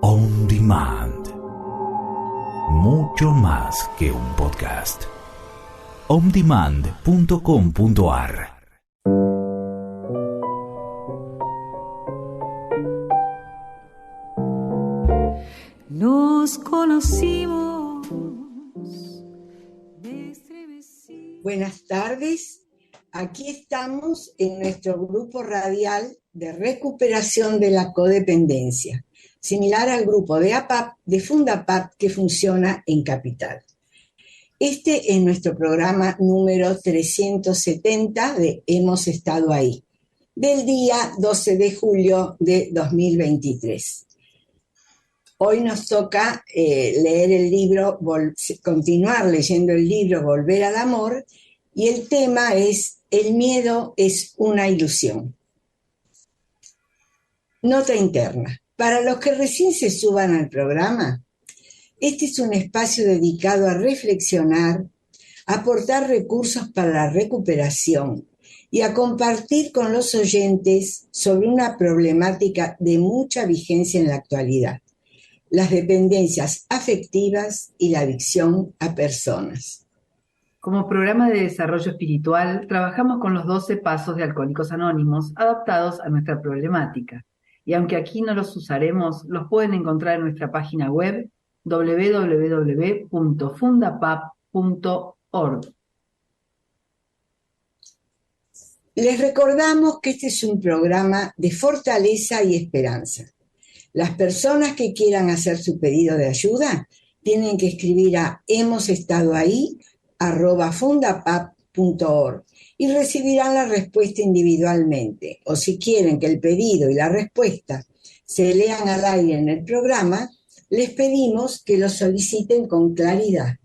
On Demand. Mucho más que un podcast. ondemand.com.ar. Nos conocimos. Buenas tardes. Aquí estamos en nuestro grupo radial de recuperación de la codependencia, similar al grupo de APAP, de Fundapap, que funciona en Capital. Este es nuestro programa número 370 de Hemos estado ahí, del día 12 de julio de 2023. Hoy nos toca leer el libro, continuar leyendo el libro Volver al Amor, y el tema es El miedo es una ilusión. Nota interna. Para los que recién se suban al programa, este es un espacio dedicado a reflexionar, a aportar recursos para la recuperación y a compartir con los oyentes sobre una problemática de mucha vigencia en la actualidad: las dependencias afectivas y la adicción a personas. Como programa de desarrollo espiritual, trabajamos con los 12 pasos de Alcohólicos Anónimos adaptados a nuestra problemática. Y aunque aquí no los usaremos, los pueden encontrar en nuestra página web www.fundapap.org. Les recordamos que este es un programa de fortaleza y esperanza. Las personas que quieran hacer su pedido de ayuda tienen que escribir a hemosestadoahí@fundapap.org y recibirán la respuesta individualmente. O si quieren que el pedido y la respuesta se lean al aire en el programa, les pedimos que lo soliciten con claridad.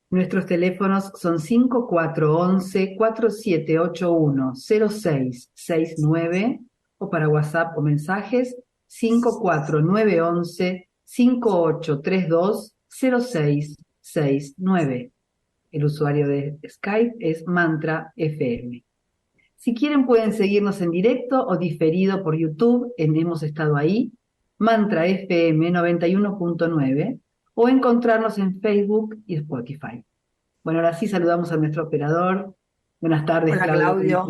Nuestros teléfonos son 5411-4781-0669 o para WhatsApp o mensajes 54911-5832-0669. El usuario de Skype es Mantra FM. Si quieren pueden seguirnos en directo o diferido por YouTube en Hemos estado ahí, Mantra FM 91.9, o encontrarnos en Facebook y Spotify. Bueno, ahora sí saludamos a nuestro operador. Buenas tardes, Hola, Claudio.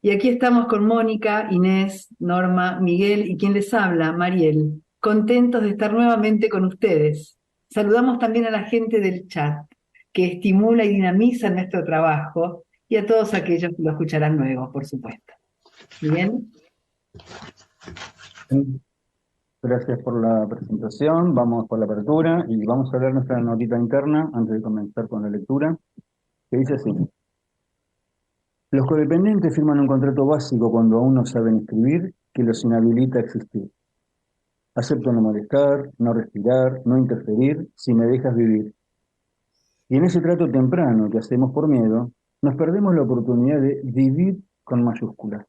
Y aquí estamos con Mónica, Inés, Norma, Miguel y quien les habla, Mariel. Contentos de estar nuevamente con ustedes. Saludamos también a la gente del chat, que estimula y dinamiza nuestro trabajo, y a todos aquellos que lo escucharán luego, por supuesto. ¿Bien? Gracias por la presentación. Vamos por la apertura y vamos a leer nuestra notita interna antes de comenzar con la lectura, que dice así: los codependientes firman un contrato básico cuando aún no saben escribir que los inhabilita a existir. Acepto no molestar, no respirar, no interferir si me dejas vivir. Y en ese trato temprano que hacemos por miedo, nos perdemos la oportunidad de vivir con mayúsculas.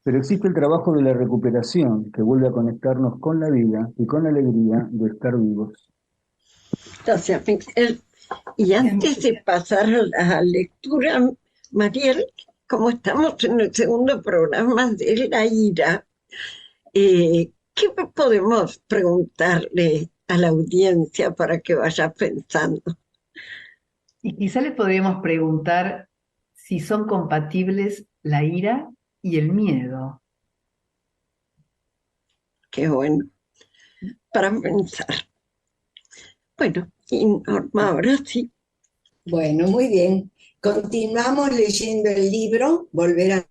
Pero existe el trabajo de la recuperación que vuelve a conectarnos con la vida y con la alegría de estar vivos. Gracias, Miguel. Y antes de pasar a la lectura, Mariel, como estamos en el segundo programa de la ira, ¿qué podemos preguntarle a la audiencia para que vaya pensando? Y quizá les podríamos preguntar si son compatibles la ira y el miedo. Qué bueno, para pensar. Bueno, y Norma, ahora sí. Bueno, muy bien. Continuamos leyendo el libro Volver a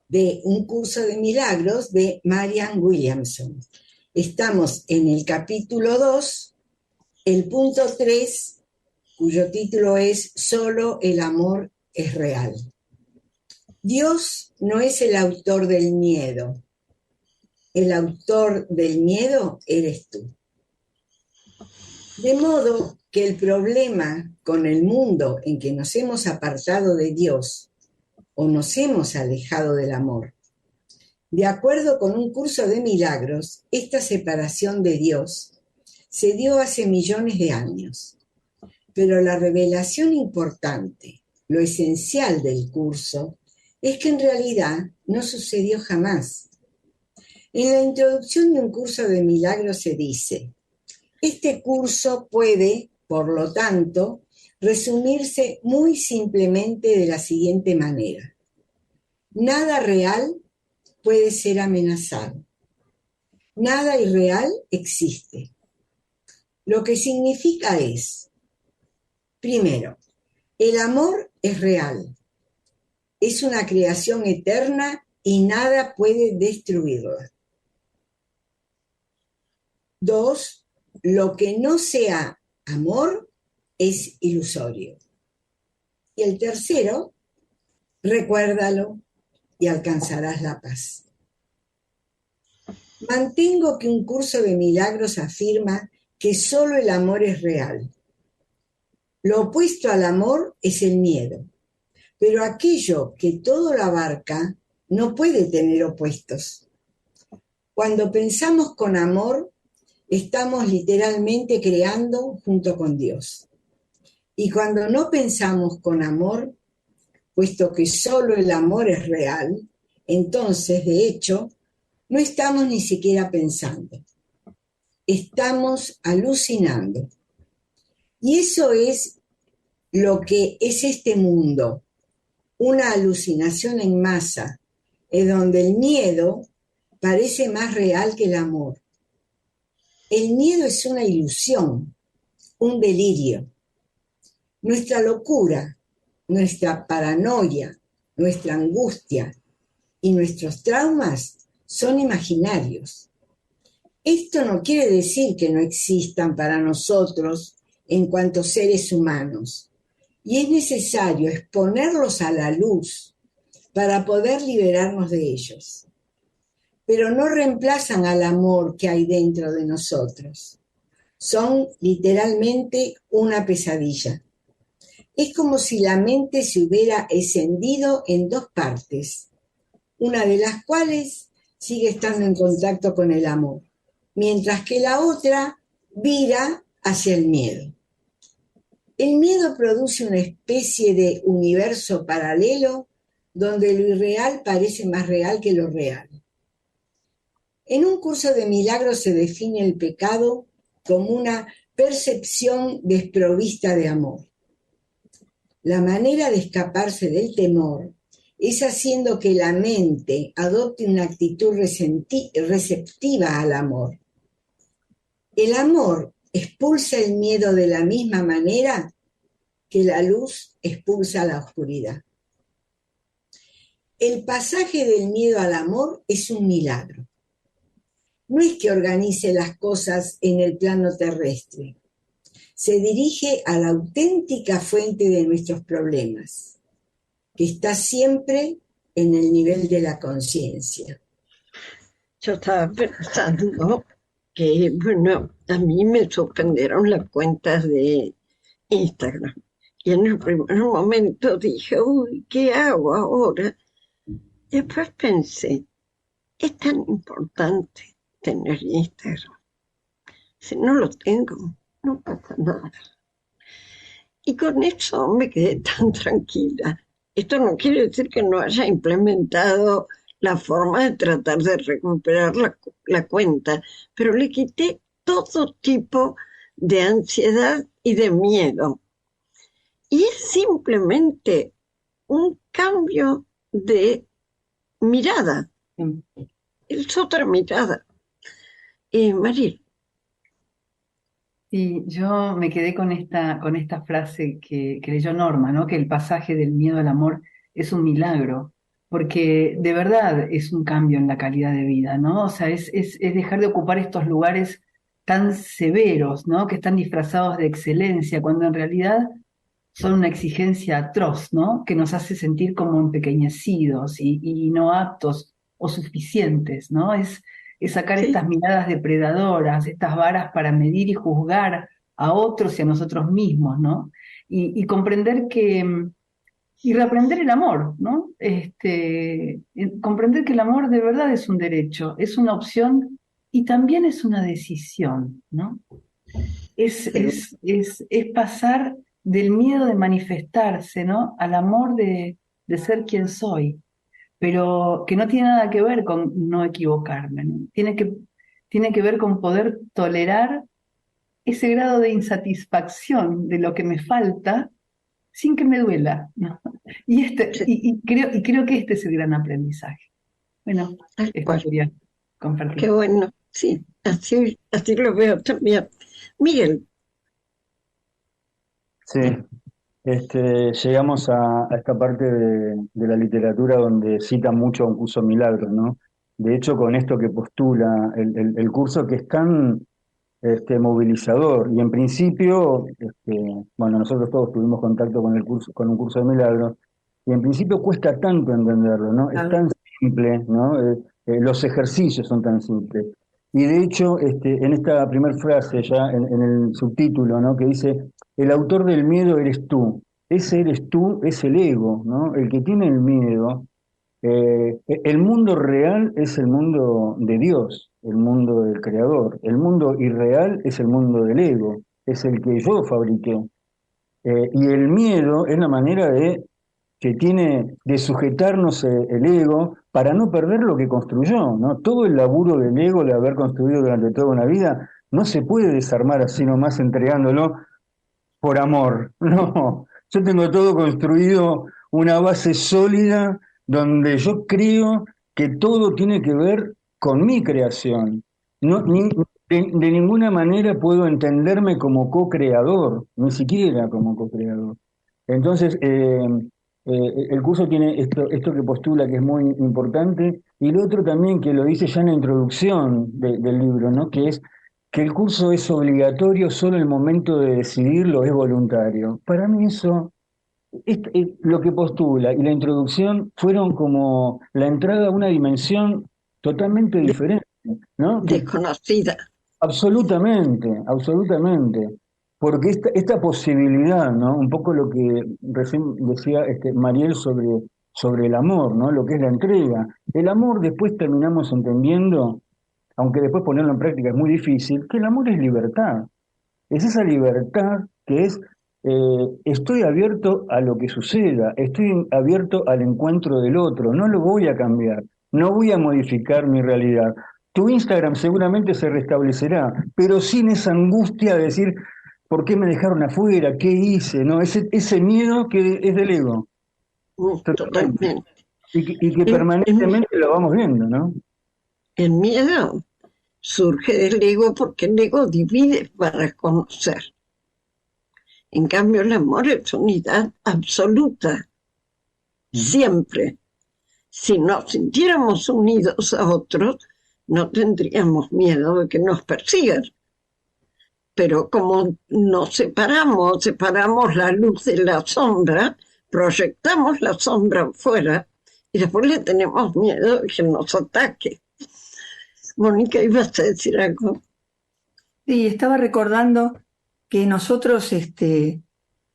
de Un curso de milagros de Marianne Williamson. Estamos en el capítulo 2, el punto 3, cuyo título es Solo el amor es real. Dios no es el autor del miedo. El autor del miedo eres tú. De modo que el problema con el mundo en que nos hemos apartado de Dios o nos hemos alejado del amor, de acuerdo con un curso de milagros, esta separación de Dios se dio hace millones de años. Pero la revelación importante, lo esencial del curso, es que en realidad no sucedió jamás. En la introducción de un curso de milagros se dice: este curso puede, por lo tanto, resumirse muy simplemente de la siguiente manera: nada real puede ser amenazado. Nada irreal existe. Lo que significa es, primero, el amor es real. Es una creación eterna y nada puede destruirla. 2, lo que no sea amor es ilusorio. Y el tercero, recuérdalo y alcanzarás la paz. Mantengo que un curso de milagros afirma que solo el amor es real. Lo opuesto al amor es el miedo, pero aquello que todo lo abarca no puede tener opuestos. Cuando pensamos con amor, estamos literalmente creando junto con Dios. Y cuando no pensamos con amor, puesto que solo el amor es real, entonces, de hecho, no estamos ni siquiera pensando. Estamos alucinando. Y eso es lo que es este mundo, una alucinación en masa, en donde el miedo parece más real que el amor. El miedo es una ilusión, un delirio. Nuestra locura, nuestra paranoia, nuestra angustia y nuestros traumas son imaginarios. Esto no quiere decir que no existan para nosotros en cuanto seres humanos, y es necesario exponerlos a la luz para poder liberarnos de ellos. Pero no reemplazan al amor que hay dentro de nosotros. Son literalmente una pesadilla. Es como si la mente se hubiera escindido en dos partes, una de las cuales sigue estando en contacto con el amor, mientras que la otra vira hacia el miedo. El miedo produce una especie de universo paralelo donde lo irreal parece más real que lo real. En un curso de milagros se define el pecado como una percepción desprovista de amor. La manera de escaparse del temor es haciendo que la mente adopte una actitud receptiva al amor. El amor expulsa el miedo de la misma manera que la luz expulsa la oscuridad. El pasaje del miedo al amor es un milagro. No es que organice las cosas en el plano terrestre. Se dirige a la auténtica fuente de nuestros problemas, que está siempre en el nivel de la conciencia. Yo estaba pensando que, bueno, a mí me suspendieron las cuentas de Instagram. Y en el primer momento dije, uy, ¿qué hago ahora? Después pensé, es tan importante tener Instagram. Si no lo tengo, no pasa nada. Y con eso me quedé tan tranquila. Esto no quiere decir que no haya implementado la forma de tratar de recuperar la cuenta, pero le quité todo tipo de ansiedad y de miedo. Y es simplemente un cambio de mirada. Es otra mirada. Mariel. Sí, yo me quedé con esta frase que leyó Norma, ¿no? Que el pasaje del miedo al amor es un milagro, porque de verdad es un cambio en la calidad de vida, ¿no? O sea, es dejar de ocupar estos lugares tan severos, ¿no? Que están disfrazados de excelencia, cuando en realidad son una exigencia atroz, ¿no? Que nos hace sentir como empequeñecidos y no aptos o suficientes, ¿no? Es sacar Sí. estas miradas depredadoras, estas varas para medir y juzgar a otros y a nosotros mismos, ¿no? Y comprender y reaprender el amor, ¿no? Comprender que el amor de verdad es un derecho, es una opción y también es una decisión, ¿no? Es pasar del miedo de manifestarse, ¿no? Al amor de ser quien soy. pero que no tiene nada que ver con no equivocarme, ¿no? Tiene que ver con poder tolerar ese grado de insatisfacción de lo que me falta sin que me duela, ¿no? Y creo que este es el gran aprendizaje. Bueno, Tal esto cual. quería compartir. Qué bueno, sí, así lo veo también. Miguel, Sí, llegamos a esta parte de la literatura donde cita mucho a un curso milagro, ¿no? De hecho, con esto que postula el curso que es tan movilizador, y en principio, bueno, nosotros todos tuvimos contacto con el curso, con un curso de milagros, y en principio cuesta tanto entenderlo, ¿no? Es tan simple, ¿no? Los ejercicios son tan simples. Y de hecho, en esta primera frase, ya en el subtítulo, ¿no? Que dice, el autor del miedo eres tú. Ese eres tú, es el ego, ¿no? El que tiene el miedo. El mundo real es el mundo de Dios, el mundo del Creador. El mundo irreal es el mundo del ego, es el que yo fabriqué. Y el miedo es la manera que tiene de sujetarnos el ego para no perder lo que construyó, ¿no? Todo el laburo del ego, de haber construido durante toda una vida, no se puede desarmar así nomás entregándolo por amor. No, yo tengo todo construido, una base sólida donde yo creo que todo tiene que ver con mi creación. No, de ninguna manera puedo entenderme como co-creador, ni siquiera como co-creador. Entonces, el curso tiene esto que postula que es muy importante, y lo otro también que lo dice ya en la introducción del libro, ¿no? Que es que el curso es obligatorio, solo el momento de decidirlo es voluntario. Para mí eso, lo que postula y la introducción fueron como la entrada a una dimensión totalmente diferente, ¿no? Que desconocida. absolutamente, absolutamente. Porque esta posibilidad, ¿no? Un poco lo que recién decía Mariel sobre el amor, ¿no? Lo que es la entrega. El amor después terminamos entendiendo, aunque después ponerlo en práctica es muy difícil, que el amor es libertad. Es esa libertad que es, estoy abierto a lo que suceda, estoy abierto al encuentro del otro, no lo voy a cambiar, no voy a modificar mi realidad. Tu Instagram seguramente se restablecerá, pero sin esa angustia de decir, ¿por qué me dejaron afuera? ¿Qué hice? ¿No? Ese miedo que es del ego. Totalmente. Totalmente. Y que permanentemente lo vamos viendo, ¿no? El miedo surge del ego porque el ego divide para conocer. En cambio, el amor es unidad absoluta, siempre. Si nos sintiéramos unidos a otros, no tendríamos miedo de que nos persigan. Pero como nos separamos la luz de la sombra, proyectamos la sombra afuera y después le tenemos miedo de que nos ataque. Mónica, ¿ibas a decir algo? Sí, estaba recordando que nosotros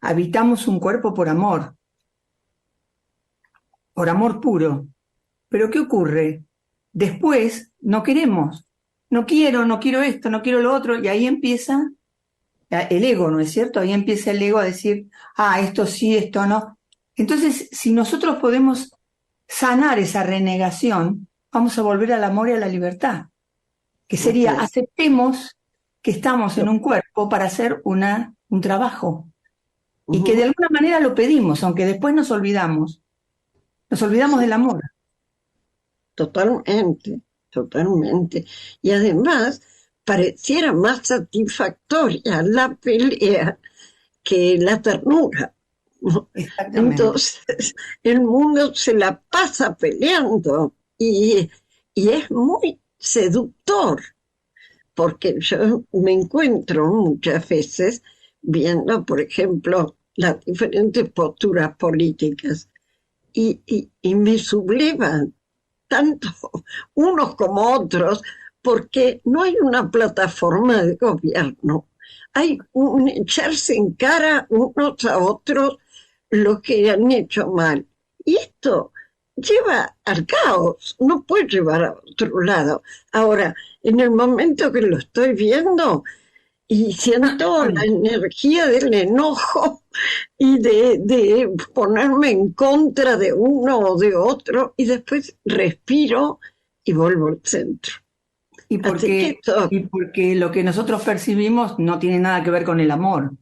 habitamos un cuerpo por amor puro. Pero ¿qué ocurre? Después no queremos, no quiero esto, no quiero lo otro, y ahí empieza el ego, ¿no es cierto? Ahí empieza el ego a decir, esto sí, esto no. Entonces, si nosotros podemos sanar esa renegación, vamos a volver al amor y a la libertad, que sería, aceptemos que estamos en un cuerpo para hacer un trabajo, y que de alguna manera lo pedimos, aunque después nos olvidamos del amor. Totalmente, totalmente. Y además, pareciera más satisfactoria la pelea que la ternura. Entonces, el mundo se la pasa peleando y es muy seductor, porque yo me encuentro muchas veces viendo, por ejemplo, las diferentes posturas políticas y me sublevan tanto unos como otros, porque no hay una plataforma de gobierno. Hay un echarse en cara unos a otros lo que han hecho mal. Y esto lleva al caos, no puede llevar a otro lado. Ahora, en el momento que lo estoy viendo, y siento la energía del enojo y de ponerme en contra de uno o de otro, y después respiro y vuelvo al centro. Y porque lo que nosotros percibimos no tiene nada que ver con el amor.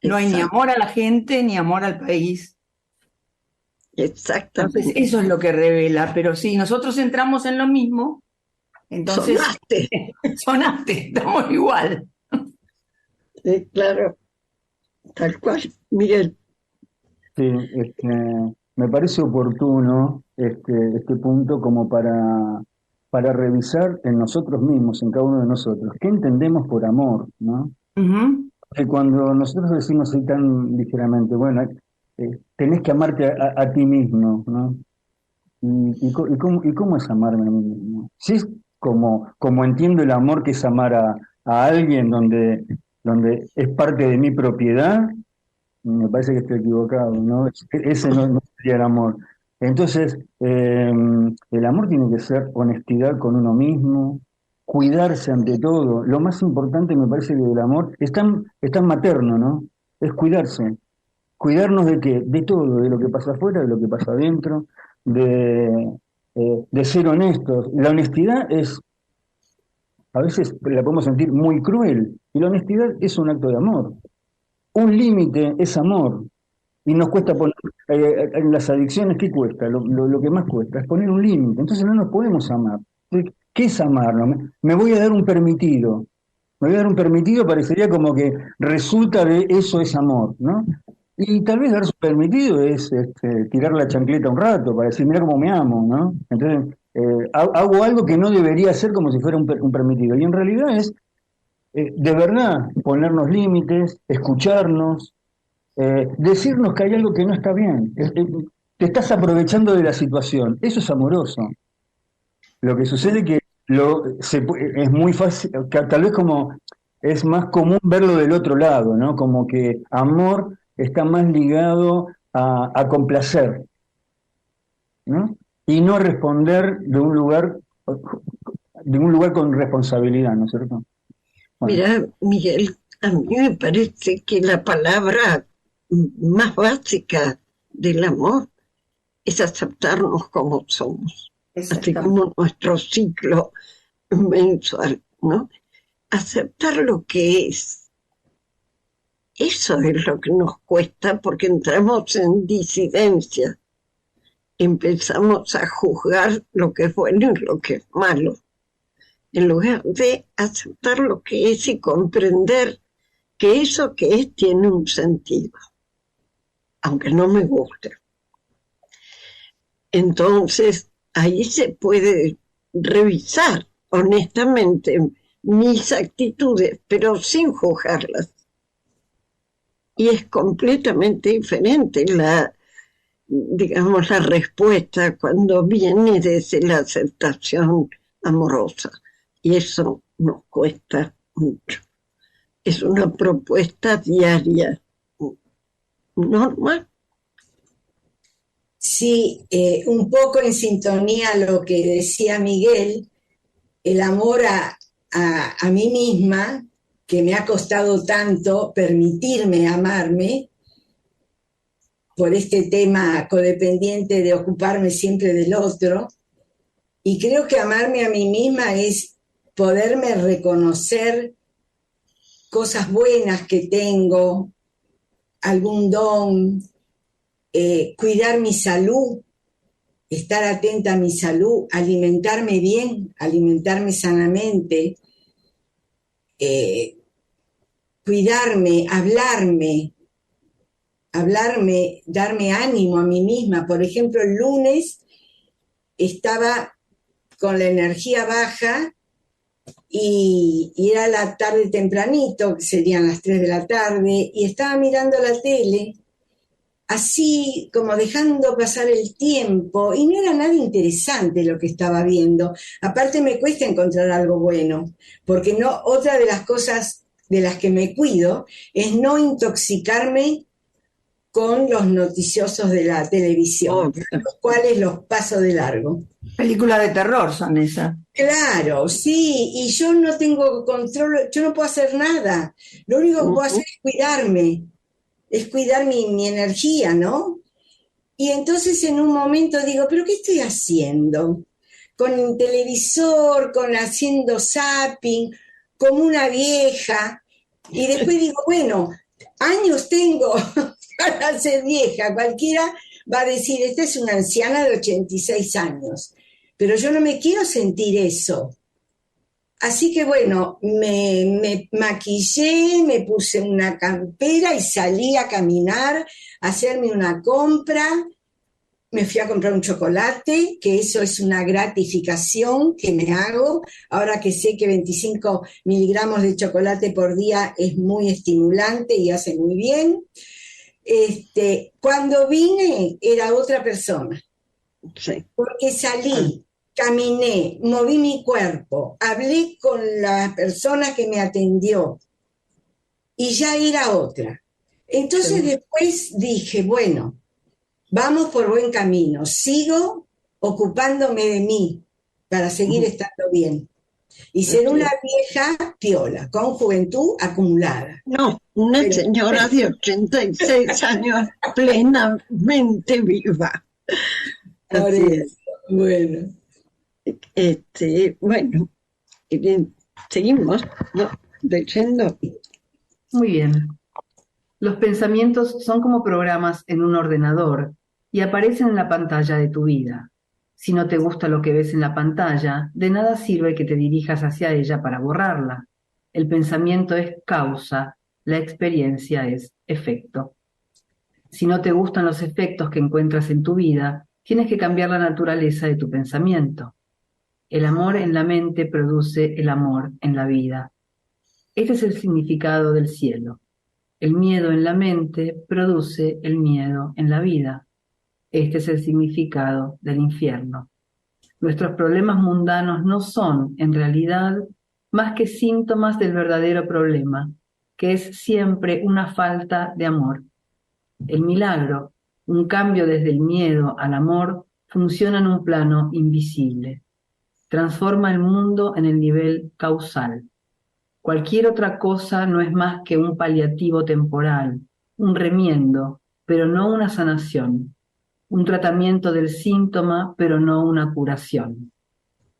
No hay ni amor a la gente ni amor al país. Exactamente. Entonces, eso es lo que revela. Pero si nosotros entramos en lo mismo, entonces sonaste, estamos igual. Claro, tal cual, Miguel. Sí, me parece oportuno este punto como para revisar en nosotros mismos, en cada uno de nosotros, qué entendemos por amor, ¿no? Uh-huh. Que cuando nosotros decimos así tan ligeramente, bueno, tenés que amarte a ti mismo, ¿no? ¿Y cómo es amarme a mí mismo? Si es como entiendo el amor, que es amar a alguien donde es parte de mi propiedad, me parece que estoy equivocado, ¿no? Ese no sería el amor. Entonces, el amor tiene que ser honestidad con uno mismo, cuidarse ante todo. Lo más importante me parece que del amor es tan materno, ¿no? Es cuidarse. ¿Cuidarnos de qué? De todo, de lo que pasa afuera, de lo que pasa adentro, de ser honestos. La honestidad a veces la podemos sentir muy cruel, y la honestidad es un acto de amor. Un límite es amor, y nos cuesta poner, en las adicciones, ¿qué cuesta? Lo que más cuesta es poner un límite. Entonces no nos podemos amar. ¿Qué es amarnos? Me voy a dar un permitido. Me voy a dar un permitido, parecería como que resulta de eso es amor, ¿no? Y tal vez darse un permitido es tirar la chancleta un rato para decir, mira cómo me amo, ¿no? Entonces, hago algo que no debería hacer como si fuera un permitido. Y en realidad es, de verdad, ponernos límites, escucharnos, decirnos que hay algo que no está bien. Te estás aprovechando de la situación. Eso es amoroso. Lo que sucede que es muy fácil, que tal vez como es más común verlo del otro lado, ¿no? Como que amor está más ligado a complacer, ¿no? Y no responder de un lugar con responsabilidad, ¿no es cierto? Bueno. Mira, Miguel, a mí me parece que la palabra más básica del amor es aceptarnos como somos, así como nuestro ciclo mensual, ¿no? Aceptar lo que es. Eso es lo que nos cuesta, porque entramos en disidencia. Empezamos a juzgar lo que es bueno y lo que es malo, en lugar de aceptar lo que es y comprender que eso que es tiene un sentido, aunque no me guste. Entonces, ahí se puede revisar honestamente mis actitudes, pero sin juzgarlas. Y es completamente diferente la respuesta cuando viene desde la aceptación amorosa. Y eso nos cuesta mucho. Es una propuesta diaria, normal. Sí, un poco en sintonía a lo que decía Miguel, el amor a mí misma, que me ha costado tanto permitirme amarme, por este tema codependiente de ocuparme siempre del otro. Y creo que amarme a mí misma es poderme reconocer cosas buenas que tengo, algún don, cuidar mi salud, estar atenta a mi salud, alimentarme bien, alimentarme sanamente, cuidarme, hablarme, darme ánimo a mí misma. Por ejemplo, el lunes estaba con la energía baja y era la tarde tempranito, que serían las 3 de la tarde, y estaba mirando la tele, así como dejando pasar el tiempo, y no era nada interesante lo que estaba viendo. Aparte me cuesta encontrar algo bueno, porque no, otra de las cosas de las que me cuido es no intoxicarme con los noticiosos de la televisión, los cuales los paso de largo. Películas de terror son esas. Claro, sí, y yo no tengo control, yo no puedo hacer nada. Lo único que puedo hacer es cuidarme, es cuidar mi energía, ¿no? Y entonces en un momento digo, ¿pero qué estoy haciendo? Con el televisor, con haciendo zapping, como una vieja. Y después digo, bueno, años tengo para ser vieja. Cualquiera va a decir, esta es una anciana de 86 años. Pero yo no me quiero sentir eso. Así que bueno, me maquillé, me puse una campera y salí a caminar, a hacerme una compra. Me fui a comprar un chocolate, que eso es una gratificación que me hago, ahora que sé que 25 miligramos de chocolate por día es muy estimulante y hace muy bien. Cuando vine era otra persona, Sí. porque salí, caminé, moví mi cuerpo, hablé con la persona que me atendió y ya era otra. Entonces después dije, bueno, vamos por buen camino, sigo ocupándome de mí para seguir estando bien y ser una vieja piola, con juventud acumulada. No, una señora de 86 años plenamente viva. Por Así eso, bueno. Bueno, seguimos, ¿no? Leyendo. Muy bien. Los pensamientos son como programas en un ordenador y aparecen en la pantalla de tu vida. Si no te gusta lo que ves en la pantalla, de nada sirve que te dirijas hacia ella para borrarla. El pensamiento es causa, la experiencia es efecto. Si no te gustan los efectos que encuentras en tu vida, tienes que cambiar la naturaleza de tu pensamiento. El amor en la mente produce el amor en la vida. Este es el significado del cielo. El miedo en la mente produce el miedo en la vida. Este es el significado del infierno. Nuestros problemas mundanos no son, en realidad, más que síntomas del verdadero problema, que es siempre una falta de amor. El milagro, un cambio desde el miedo al amor, funciona en un plano invisible. Transforma el mundo en el nivel causal. Cualquier otra cosa no es más que un paliativo temporal, un remiendo, pero no una sanación, un tratamiento del síntoma, pero no una curación.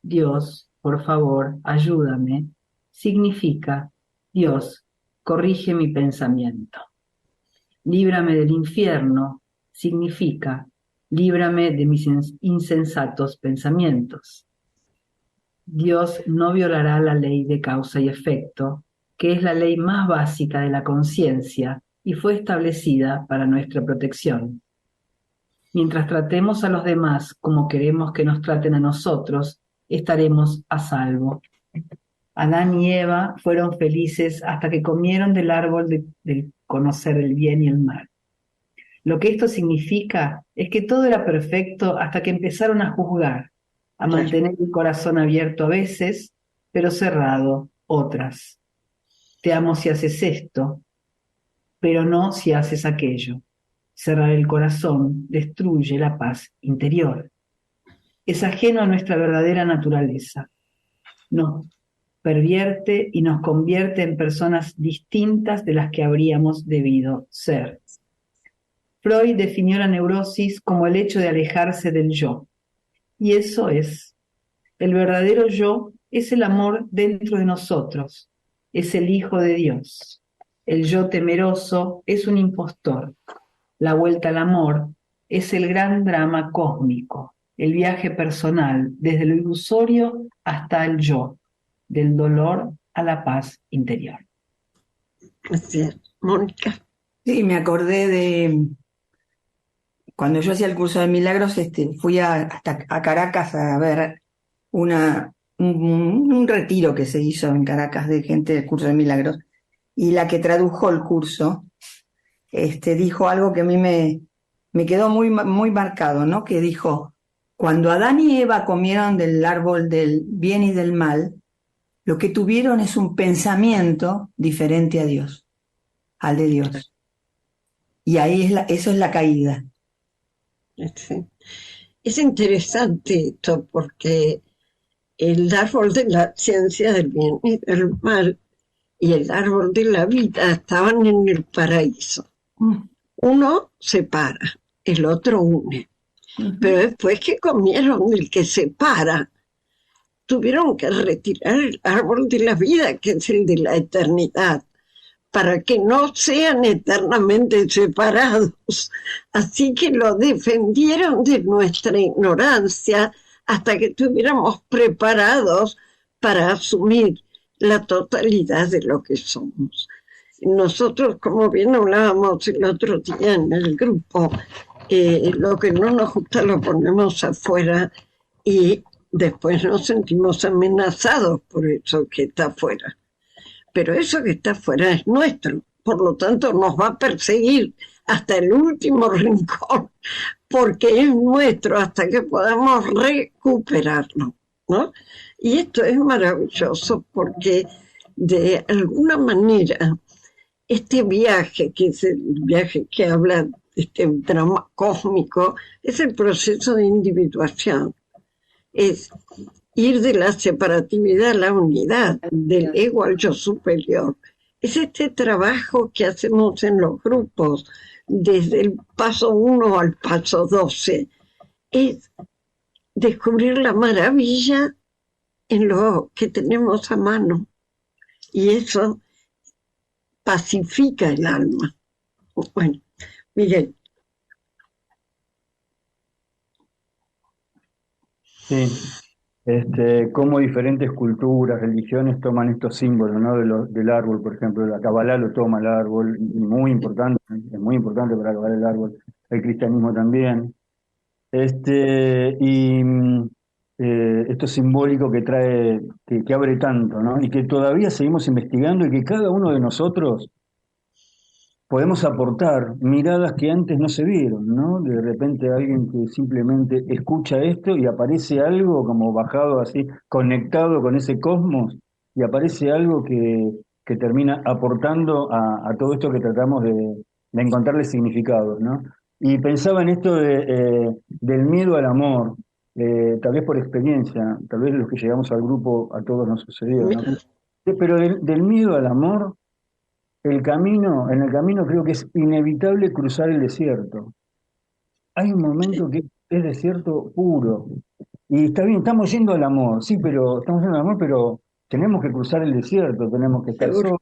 Dios, por favor, ayúdame, significa, Dios, corrige mi pensamiento. Líbrame del infierno, significa, líbrame de mis insensatos pensamientos. Dios no violará la ley de causa y efecto, que es la ley más básica de la conciencia y fue establecida para nuestra protección. Mientras tratemos a los demás como queremos que nos traten a nosotros, estaremos a salvo. Adán y Eva fueron felices hasta que comieron del árbol de conocer el bien y el mal. Lo que esto significa es que todo era perfecto hasta que empezaron a juzgar, a mantener el corazón abierto a veces, pero cerrado otras. Te amo si haces esto, pero no si haces aquello. Cerrar el corazón destruye la paz interior. Es ajeno a nuestra verdadera naturaleza. Nos pervierte y nos convierte en personas distintas de las que habríamos debido ser. Freud definió la neurosis como el hecho de alejarse del yo. Y eso es. El verdadero yo es el amor dentro de nosotros. Es el Hijo de Dios. El yo temeroso es un impostor. La vuelta al amor es el gran drama cósmico, el viaje personal desde lo ilusorio hasta el yo, del dolor a la paz interior. Así es. Mónica. Sí, me acordé de cuando yo hacía el curso de milagros, fui hasta a Caracas a ver un retiro que se hizo en Caracas de gente del curso de milagros, y la que tradujo el curso dijo algo que a mí me quedó muy, muy marcado, ¿no? Que dijo, cuando Adán y Eva comieron del árbol del bien y del mal, lo que tuvieron es un pensamiento diferente a Dios, al de Dios. y ahí eso es la caída. Sí. Es interesante esto porque el árbol de la ciencia del bien y del mal y el árbol de la vida estaban en el paraíso. Uno separa, el otro une. Pero después que comieron del que separa, tuvieron que retirar el árbol de la vida, que es el de la eternidad, para que no sean eternamente separados. Así que lo defendieron de nuestra ignorancia hasta que estuviéramos preparados para asumir la totalidad de lo que somos. Nosotros, como bien hablábamos el otro día en el grupo, lo que no nos gusta lo ponemos afuera y después nos sentimos amenazados por eso que está afuera. Pero eso que está afuera es nuestro, por lo tanto nos va a perseguir hasta el último rincón, porque es nuestro hasta que podamos recuperarlo, ¿no? Y esto es maravilloso porque de alguna manera este viaje, que es el viaje que habla de este drama cósmico, es el proceso de individuación. Es ir de la separatividad a la unidad, del ego al yo superior. Es este trabajo que hacemos en los grupos, desde el paso 1 al paso 12. Es descubrir la maravilla en lo que tenemos a mano. Y eso pacifica el alma. Bueno, miren. Sí, cómo diferentes culturas, religiones toman estos símbolos, ¿no? Del árbol, por ejemplo, la Kabbalah lo toma el árbol, y es muy importante para Kabbalah el árbol, el cristianismo también. Esto simbólico que trae, que abre tanto, ¿no? Y que todavía seguimos investigando y que cada uno de nosotros podemos aportar miradas que antes no se vieron, ¿no? De repente alguien que simplemente escucha esto y aparece algo como bajado así, conectado con ese cosmos, y aparece algo que termina aportando a todo esto que tratamos de encontrarle significados, ¿no? Y pensaba en esto del miedo al amor, tal vez por experiencia, tal vez los que llegamos al grupo a todos nos sucedió, ¿no? Pero del miedo al amor, en el camino creo que es inevitable cruzar el desierto. Hay un momento que es desierto puro. Y está bien, estamos yendo al amor, sí, pero estamos yendo al amor, pero tenemos que cruzar el desierto, tenemos que estar solos,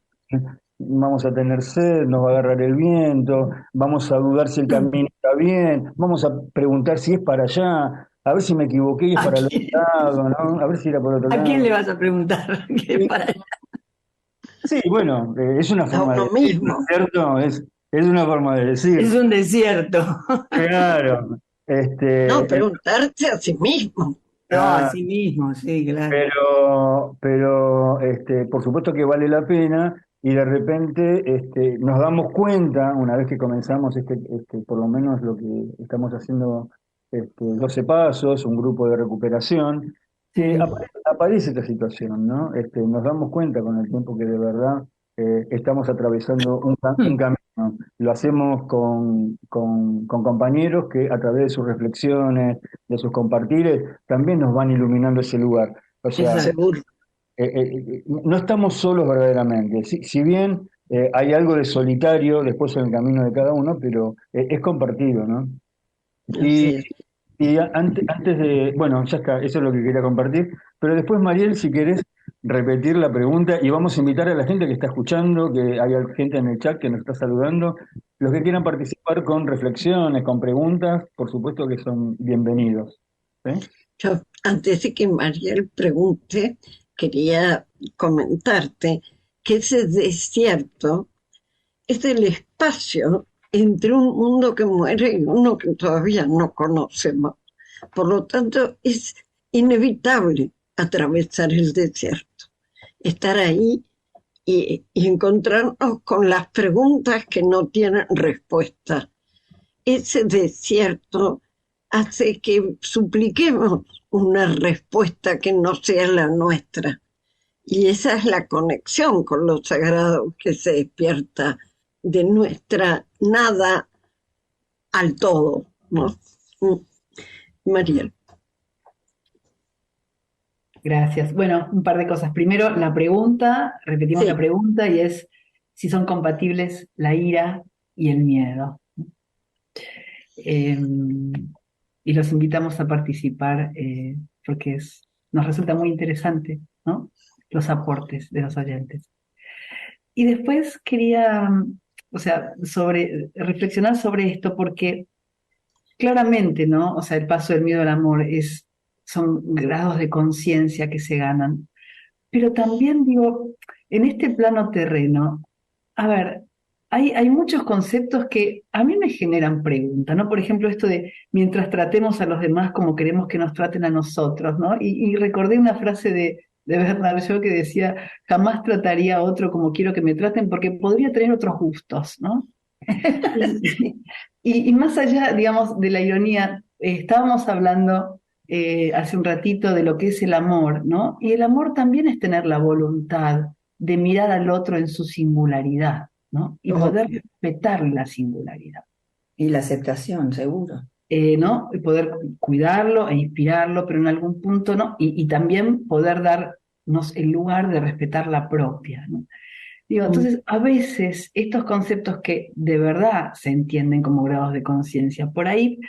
vamos a tener sed, nos va a agarrar el viento, vamos a dudar si el camino está bien, vamos a preguntar si es para allá, a ver si me equivoqué y es para el otro lado, ¿no? A ver si era por otro lado. ¿A quién le vas a preguntar qué es para allá? Sí, bueno, es una forma de decir, ¿no es cierto? Es una forma de decir. Es un desierto. Claro. No, preguntarse a sí mismo. No, a sí mismo, sí, claro. Pero por supuesto que vale la pena y de repente nos damos cuenta, una vez que comenzamos por lo menos lo que estamos haciendo, 12 pasos, un grupo de recuperación, que aparece esta situación, ¿no? Nos damos cuenta con el tiempo que de verdad estamos atravesando un camino. Lo hacemos con compañeros que a través de sus reflexiones, de sus compartires, también nos van iluminando ese lugar. O sea, no estamos solos verdaderamente. Si bien hay algo de solitario después en el camino de cada uno, pero es compartido, ¿no? Y antes de, bueno, ya está, eso es lo que quería compartir, pero después, Mariel, si querés repetir la pregunta, y vamos a invitar a la gente que está escuchando, que hay gente en el chat que nos está saludando, los que quieran participar con reflexiones, con preguntas, por supuesto que son bienvenidos. ¿Sí? Yo, antes de que Mariel pregunte, quería comentarte que ese desierto es el espacio entre un mundo que muere y uno que todavía no conocemos. Por lo tanto, es inevitable atravesar el desierto, estar ahí y encontrarnos con las preguntas que no tienen respuesta. Ese desierto hace que supliquemos una respuesta que no sea la nuestra. Y esa es la conexión con lo sagrado que se despierta de nuestra nada al todo, ¿no? Mariel. Gracias. Bueno, un par de cosas. Primero, la pregunta, repetimos la Sí, pregunta y es si son compatibles la ira y el miedo. Eh, y los invitamos a participar porque nos resulta muy interesante, ¿no? Los aportes de los oyentes. Y después quería, o sea, reflexionar sobre esto porque claramente, ¿no? O sea, el paso del miedo al amor son grados de conciencia que se ganan. Pero también digo, en este plano terreno, a ver, hay muchos conceptos que a mí me generan preguntas, ¿no? Por ejemplo, esto de mientras tratemos a los demás como queremos que nos traten a nosotros, ¿no? Y recordé una frase de Bernard Shaw que decía, jamás trataría a otro como quiero que me traten porque podría tener otros gustos, ¿no? Y más allá, digamos, de la ironía, estábamos hablando hace un ratito de lo que es el amor, ¿no? Y el amor también es tener la voluntad de mirar al otro en su singularidad, ¿no? Y poder Obvio. respetar la singularidad, Y la aceptación, seguro. ¿no? Y poder cuidarlo e inspirarlo, pero en algún punto, ¿no? Y también poder darnos el lugar de respetar la propia, ¿no? Digo, entonces, a veces estos conceptos que de verdad se entienden como grados de conciencia, por ahí,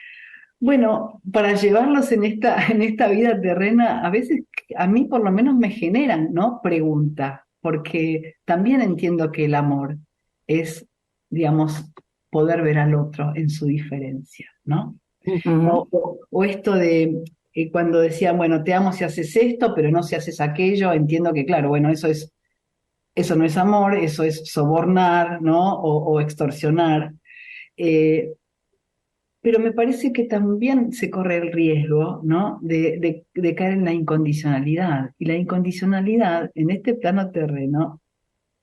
bueno, para llevarlos en esta vida terrena, a veces a mí por lo menos me generan, ¿no? Pregunta, porque también entiendo que el amor es, digamos, poder ver al otro en su diferencia, ¿no? Ujú. O esto de cuando decían, bueno, te amo si haces esto, pero no si haces aquello, entiendo que, claro, bueno, eso no es amor, eso es sobornar, ¿no? O extorsionar. Eh, pero me parece que también se corre el riesgo, ¿no? De caer en la incondicionalidad. Y la incondicionalidad en este plano terreno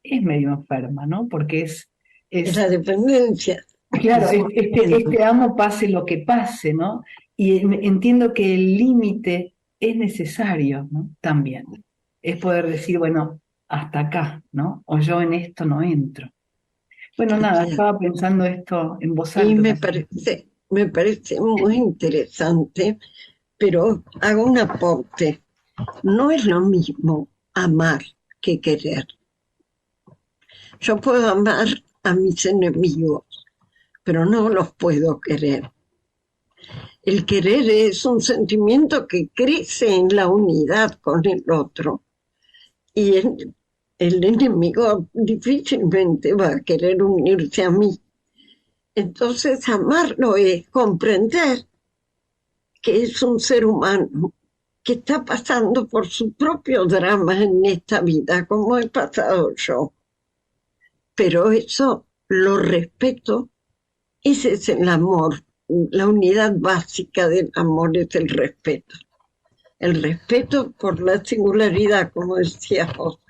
es medio enferma, ¿no? Porque es es la dependencia. claro, Es un este amo pase lo que pase, ¿no? Y entiendo que el límite es necesario, ¿no? También. Es poder decir, bueno, hasta acá, ¿no? O yo en esto no entro. Bueno, nada, estaba pensando esto en voz Y alta también. me parece muy interesante, pero hago un aporte. No es lo mismo amar que querer. Yo puedo amar a mis enemigos, pero no los puedo querer. El querer es un sentimiento que crece en la unidad con el otro y el enemigo difícilmente va a querer unirse a mí. Entonces, amarlo es comprender que es un ser humano que está pasando por su propio drama en esta vida, como he pasado yo. Pero eso lo respeto. Ese es el amor. La unidad básica del amor es el respeto. El respeto por la singularidad, como decías vos,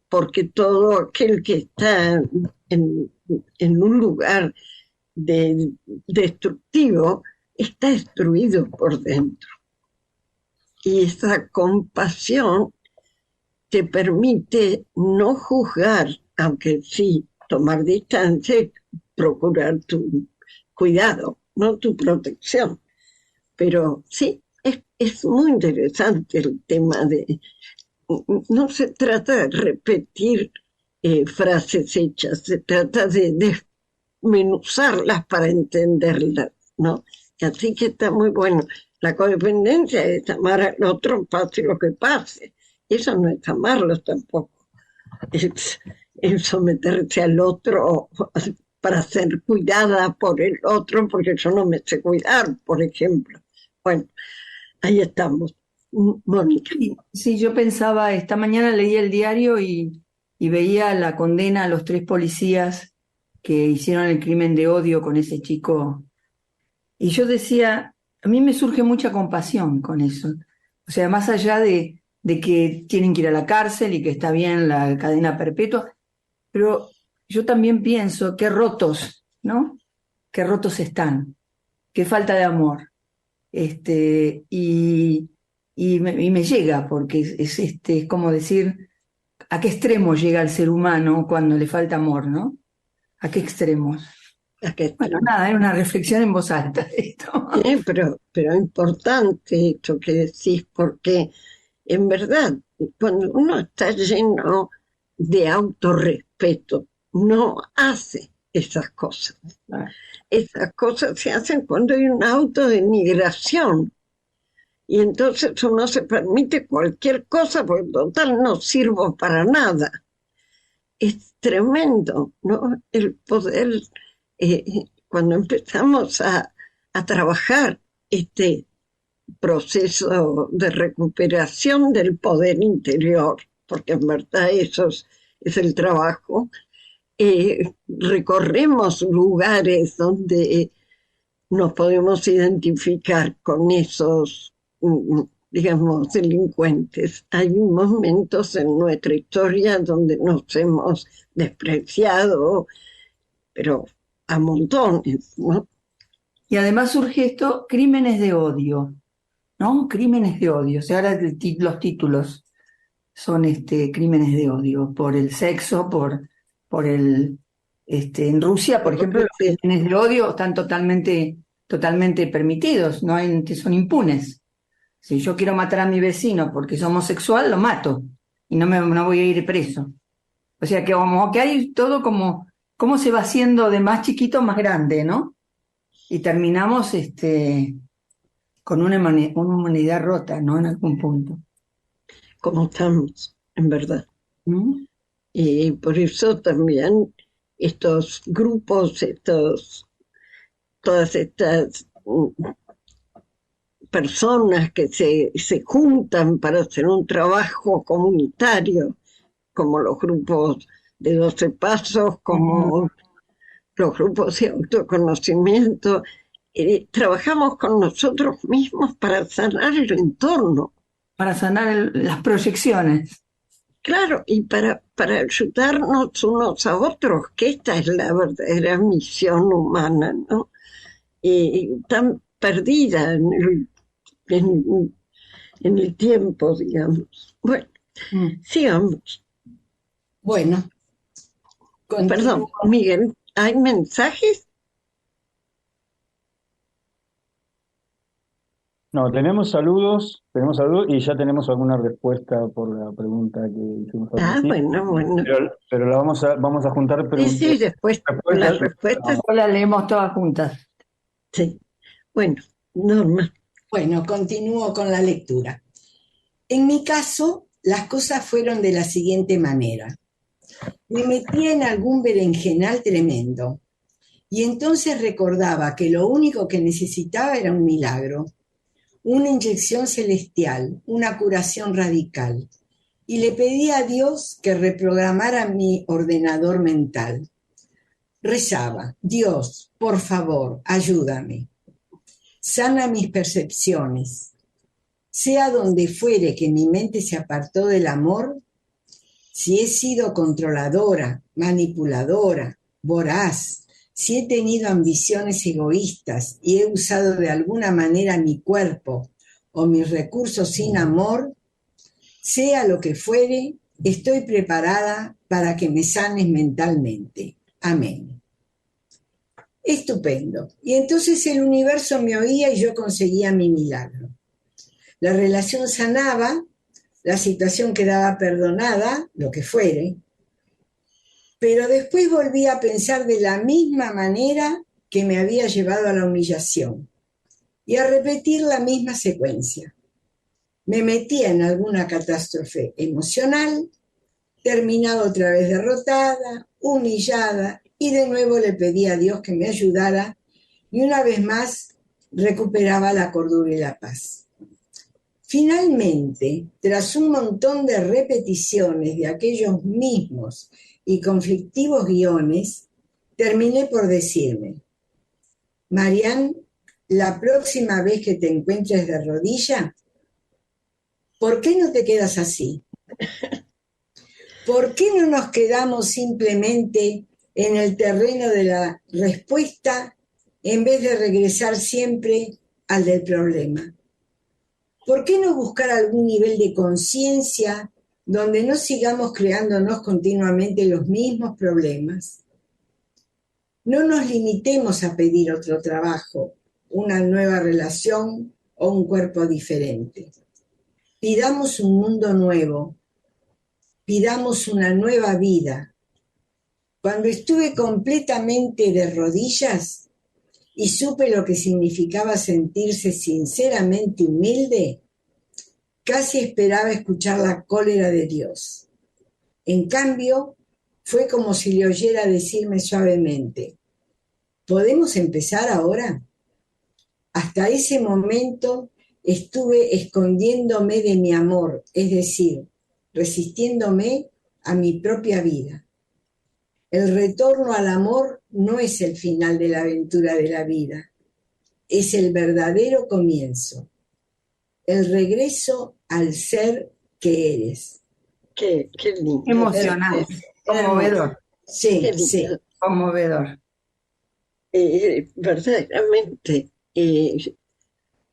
porque todo aquel que está en un lugar destructivo está destruido por dentro. Y esa compasión te permite no juzgar, aunque sí tomar distancia y procurar tu cuidado, no tu protección. Pero sí, es muy interesante el tema de... No se trata de repetir frases hechas, se trata de desmenuzarlas para entenderlas, ¿no? Así que está muy bueno. La codependencia es amar al otro, pase lo que pase. Eso no es amarlo tampoco. Es someterse al otro para ser cuidada por el otro, porque yo no me sé cuidar, por ejemplo. Bueno, ahí estamos. Mónica. Sí, yo pensaba, esta mañana leía el diario y veía la condena a los 3 policías que hicieron el crimen de odio con ese chico. Y yo decía, a mí me surge mucha compasión con eso. O sea, más allá de que tienen que ir a la cárcel y que está bien la cadena perpetua, pero yo también pienso qué rotos, ¿no? Qué rotos están, qué falta de amor. Y me llega, porque es como decir, ¿a qué extremo llega el ser humano cuando le falta amor, ¿no? ¿A qué extremos? Bueno, nada, era una reflexión en voz alta esto. Pero importante esto que decís, porque en verdad, cuando uno está lleno de autorrespeto, no hace esas cosas. Esas cosas se hacen cuando hay una autodenigración. Y entonces uno se permite cualquier cosa, porque total no sirvo para nada. Es tremendo, ¿no? El poder, cuando empezamos a trabajar este proceso de recuperación del poder interior, porque en verdad eso es el trabajo, recorremos lugares donde nos podemos identificar con esos, digamos, delincuentes. Hay momentos en nuestra historia donde nos hemos despreciado, pero a montones, ¿no? Y además surge esto, crímenes de odio, ¿no? Crímenes de odio. O sea, ahora los títulos son crímenes de odio por el sexo, por el... en Rusia, por ejemplo, los crímenes de odio están totalmente permitidos, no son impunes. Si yo quiero matar a mi vecino porque es homosexual, lo mato y no voy a ir preso. O sea que como que hay todo como cómo se va haciendo de más chiquito a más grande, ¿no? Y terminamos con una humanidad rota, ¿no? En algún punto. Como estamos, en verdad. ¿Mm? Y por eso también estos grupos, todas estas personas que se juntan para hacer un trabajo comunitario, como los grupos de 12 pasos, como los grupos de autoconocimiento, trabajamos con nosotros mismos para sanar el entorno. Para sanar las proyecciones. Claro, y para ayudarnos unos a otros, que esta es la verdadera misión humana, ¿no? Y tan perdida en el tiempo, digamos. Bueno, sigamos. Bueno. Perdón, Miguel, ¿hay mensajes? No, tenemos saludos y ya tenemos alguna respuesta por la pregunta que hicimos al principio. Bueno. Pero la vamos a juntar preguntas. Sí, después las respuestas. Ahora leemos todas juntas. Sí. Bueno, Norma. Bueno, continúo con la lectura. En mi caso, las cosas fueron de la siguiente manera. Me metí en algún berenjenal tremendo y entonces recordaba que lo único que necesitaba era un milagro, una inyección celestial, una curación radical, y le pedí a Dios que reprogramara mi ordenador mental. Rezaba: Dios, por favor, ayúdame. Sana mis percepciones. Sea donde fuere que mi mente se apartó del amor, si he sido controladora, manipuladora, voraz, si he tenido ambiciones egoístas y he usado de alguna manera mi cuerpo o mis recursos sin amor, sea lo que fuere, estoy preparada para que me sanes mentalmente. Amén. Estupendo. Y entonces el universo me oía y yo conseguía mi milagro. La relación sanaba, la situación quedaba perdonada, lo que fuere, pero después volví a pensar de la misma manera que me había llevado a la humillación y a repetir la misma secuencia. Me metía en alguna catástrofe emocional, terminaba otra vez derrotada, humillada, y de nuevo le pedía a Dios que me ayudara, y una vez más recuperaba la cordura y la paz. Finalmente, tras un montón de repeticiones de aquellos mismos y conflictivos guiones, terminé por decirme: Marian, la próxima vez que te encuentres de rodilla, ¿por qué no te quedas así? ¿Por qué no nos quedamos simplemente en el terreno de la respuesta en vez de regresar siempre al del problema? ¿Por qué no buscar algún nivel de conciencia donde no sigamos creándonos continuamente los mismos problemas? No nos limitemos a pedir otro trabajo, una nueva relación o un cuerpo diferente. Pidamos un mundo nuevo, pidamos una nueva vida. Cuando estuve completamente de rodillas y supe lo que significaba sentirse sinceramente humilde, casi esperaba escuchar la cólera de Dios. En cambio, fue como si le oyera decirme suavemente: ¿podemos empezar ahora? Hasta ese momento estuve escondiéndome de mi amor, es decir, resistiéndome a mi propia vida. El retorno al amor no es el final de la aventura de la vida, es el verdadero comienzo, el regreso al ser que eres. Qué lindo. Emocionante, conmovedor, Sí, Qué sí. lindo. conmovedor. Verdaderamente,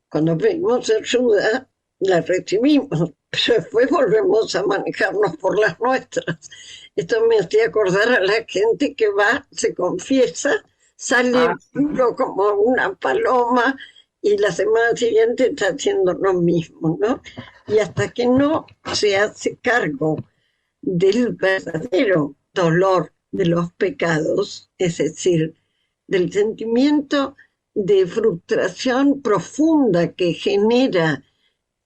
cuando pedimos ayuda, la recibimos, pero después volvemos a manejarnos por las nuestras. Esto me hacía acordar a la gente que va, se confiesa, sale puro como una paloma y la semana siguiente está haciendo lo mismo, ¿no? Y hasta que no se hace cargo del verdadero dolor de los pecados, es decir, del sentimiento de frustración profunda que genera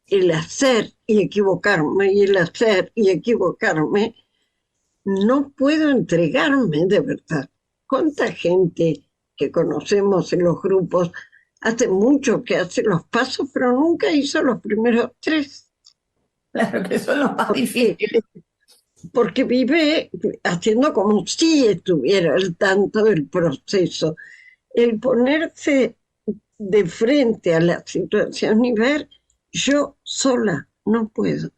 el hacer y equivocarme y el hacer y equivocarme, no puedo entregarme de verdad. ¿Cuánta gente que conocemos en los grupos hace mucho que hace los pasos, pero nunca hizo los primeros 3? Claro que son los más difíciles. Porque vive haciendo como si estuviera al tanto del proceso. El ponerse de frente a la situación y ver, yo sola no puedo.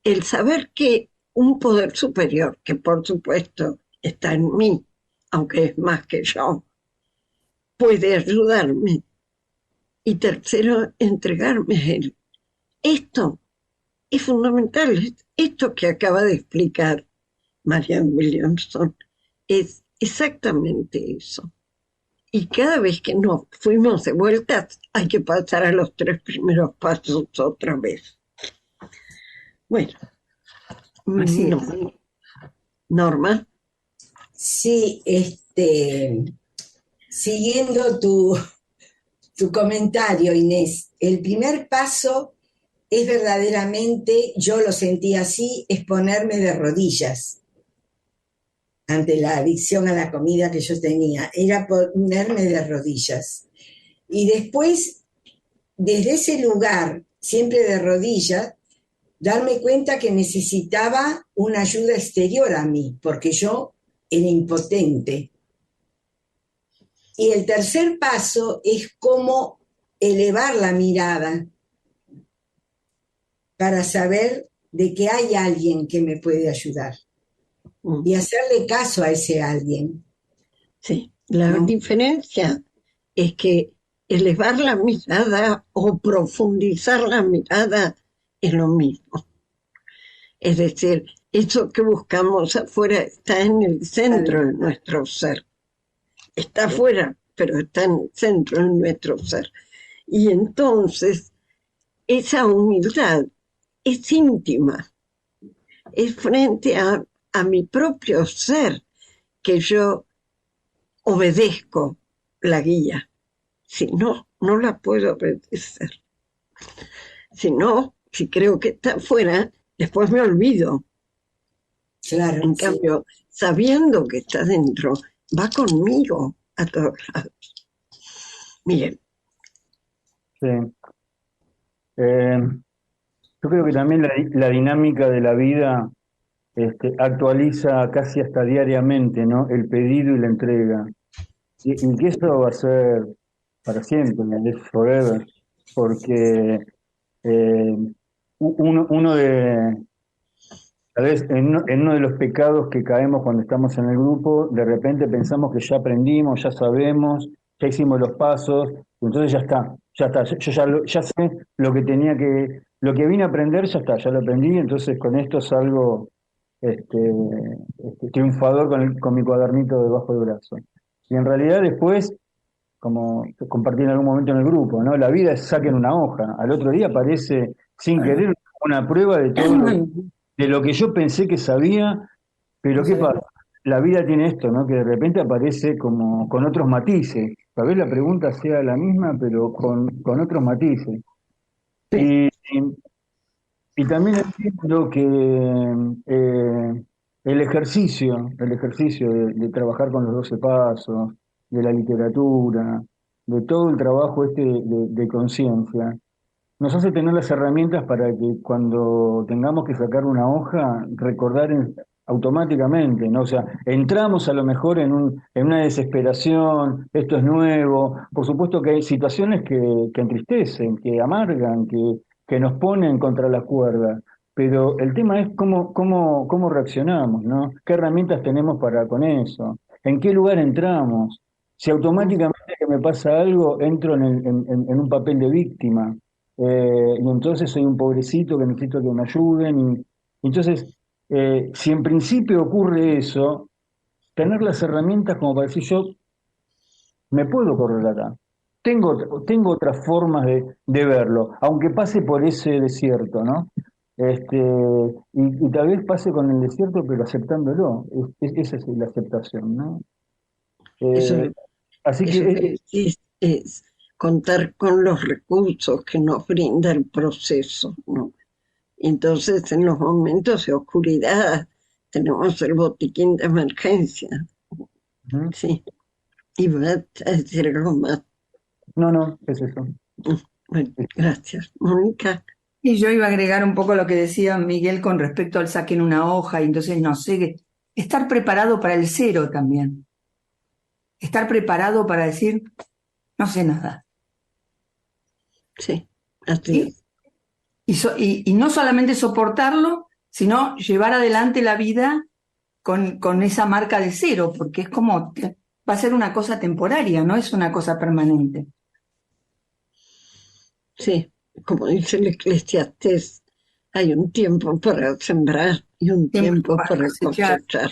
El saber que un poder superior, que por supuesto está en mí, aunque es más que yo, puede ayudarme. Y tercero, entregarme a él. Esto es fundamental. Esto que acaba de explicar Marianne Williamson es exactamente eso. Y cada vez que nos fuimos de vuelta, hay que pasar a los 3 primeros pasos otra vez. Bueno, Así no. es. Norma. Sí, siguiendo tu comentario, Inés, el primer paso es verdaderamente, yo lo sentí así, es ponerme de rodillas ante la adicción a la comida que yo tenía, era ponerme de rodillas. Y después, desde ese lugar, siempre de rodillas, darme cuenta que necesitaba una ayuda exterior a mí, porque yo era impotente. Y el tercer paso es cómo elevar la mirada para saber de que hay alguien que me puede ayudar y hacerle caso a ese alguien. Sí, la diferencia es que elevar la mirada o profundizar la mirada es lo mismo. Es decir, eso que buscamos afuera está en el centro de nuestro ser. Está afuera, pero está en el centro de nuestro ser. Y entonces, esa humildad es íntima, es frente a mi propio ser que yo obedezco la guía. Si no, no la puedo obedecer. Si no, si creo que está afuera, después me olvido. Claro, En sí. cambio, sabiendo que está dentro, va conmigo a todos lados. Miren. Sí. Yo creo que también la dinámica de la vida actualiza casi hasta diariamente, ¿no? El pedido y la entrega. Y que eso va a ser para siempre, es forever, porque uno de, tal vez en uno de los pecados que caemos cuando estamos en el grupo, de repente pensamos que ya aprendimos, ya sabemos, ya hicimos los pasos, entonces ya está, yo ya sé lo que vine a aprender, ya está, ya lo aprendí, entonces con esto salgo triunfador con mi cuadernito debajo del brazo. Y en realidad después, como compartí en algún momento en el grupo, ¿no? La vida es saquen una hoja. Al otro día aparece sin querer una prueba de todo de lo que yo pensé que sabía, pero ¿qué pasa? La vida tiene esto, ¿no? Que de repente aparece como con otros matices. Tal vez la pregunta sea la misma, pero con otros matices. Y, y también entiendo que el ejercicio de trabajar con los 12 pasos, de la literatura, de todo el trabajo de conciencia, nos hace tener las herramientas para que cuando tengamos que sacar una hoja, recordar automáticamente, ¿no? O sea, entramos a lo mejor en una desesperación, esto es nuevo, por supuesto que hay situaciones que entristecen, que amargan, que nos ponen contra las cuerdas, pero el tema es cómo reaccionamos, ¿no? ¿Qué herramientas tenemos para con eso? ¿En qué lugar entramos? Si automáticamente que me pasa algo, entro en un papel de víctima. Y entonces soy un pobrecito que necesito que me ayuden. Y entonces, si en principio ocurre eso, tener las herramientas como para decir yo me puedo correr acá. Tengo otras formas de verlo, aunque pase por ese desierto, ¿no? Y tal vez pase con el desierto, pero aceptándolo. Esa es la aceptación, ¿no? Eso, Así eso que que decís es contar con los recursos que nos brinda el proceso, ¿no? Entonces, en los momentos de oscuridad, tenemos el botiquín de emergencia, sí. Y va a decir algo más. no, es eso. Bueno, gracias. Mónica. Y yo iba a agregar un poco lo que decía Miguel con respecto al saquen una hoja, y entonces no sé, estar preparado para el cero también. Estar preparado para decir, no sé nada. Sí, así es. Y no solamente soportarlo, sino llevar adelante la vida con esa marca de cero, porque es como, va a ser una cosa temporaria, no es una cosa permanente. Sí, como dice el Eclesiastés, hay un tiempo para sembrar y un tiempo para cosechar.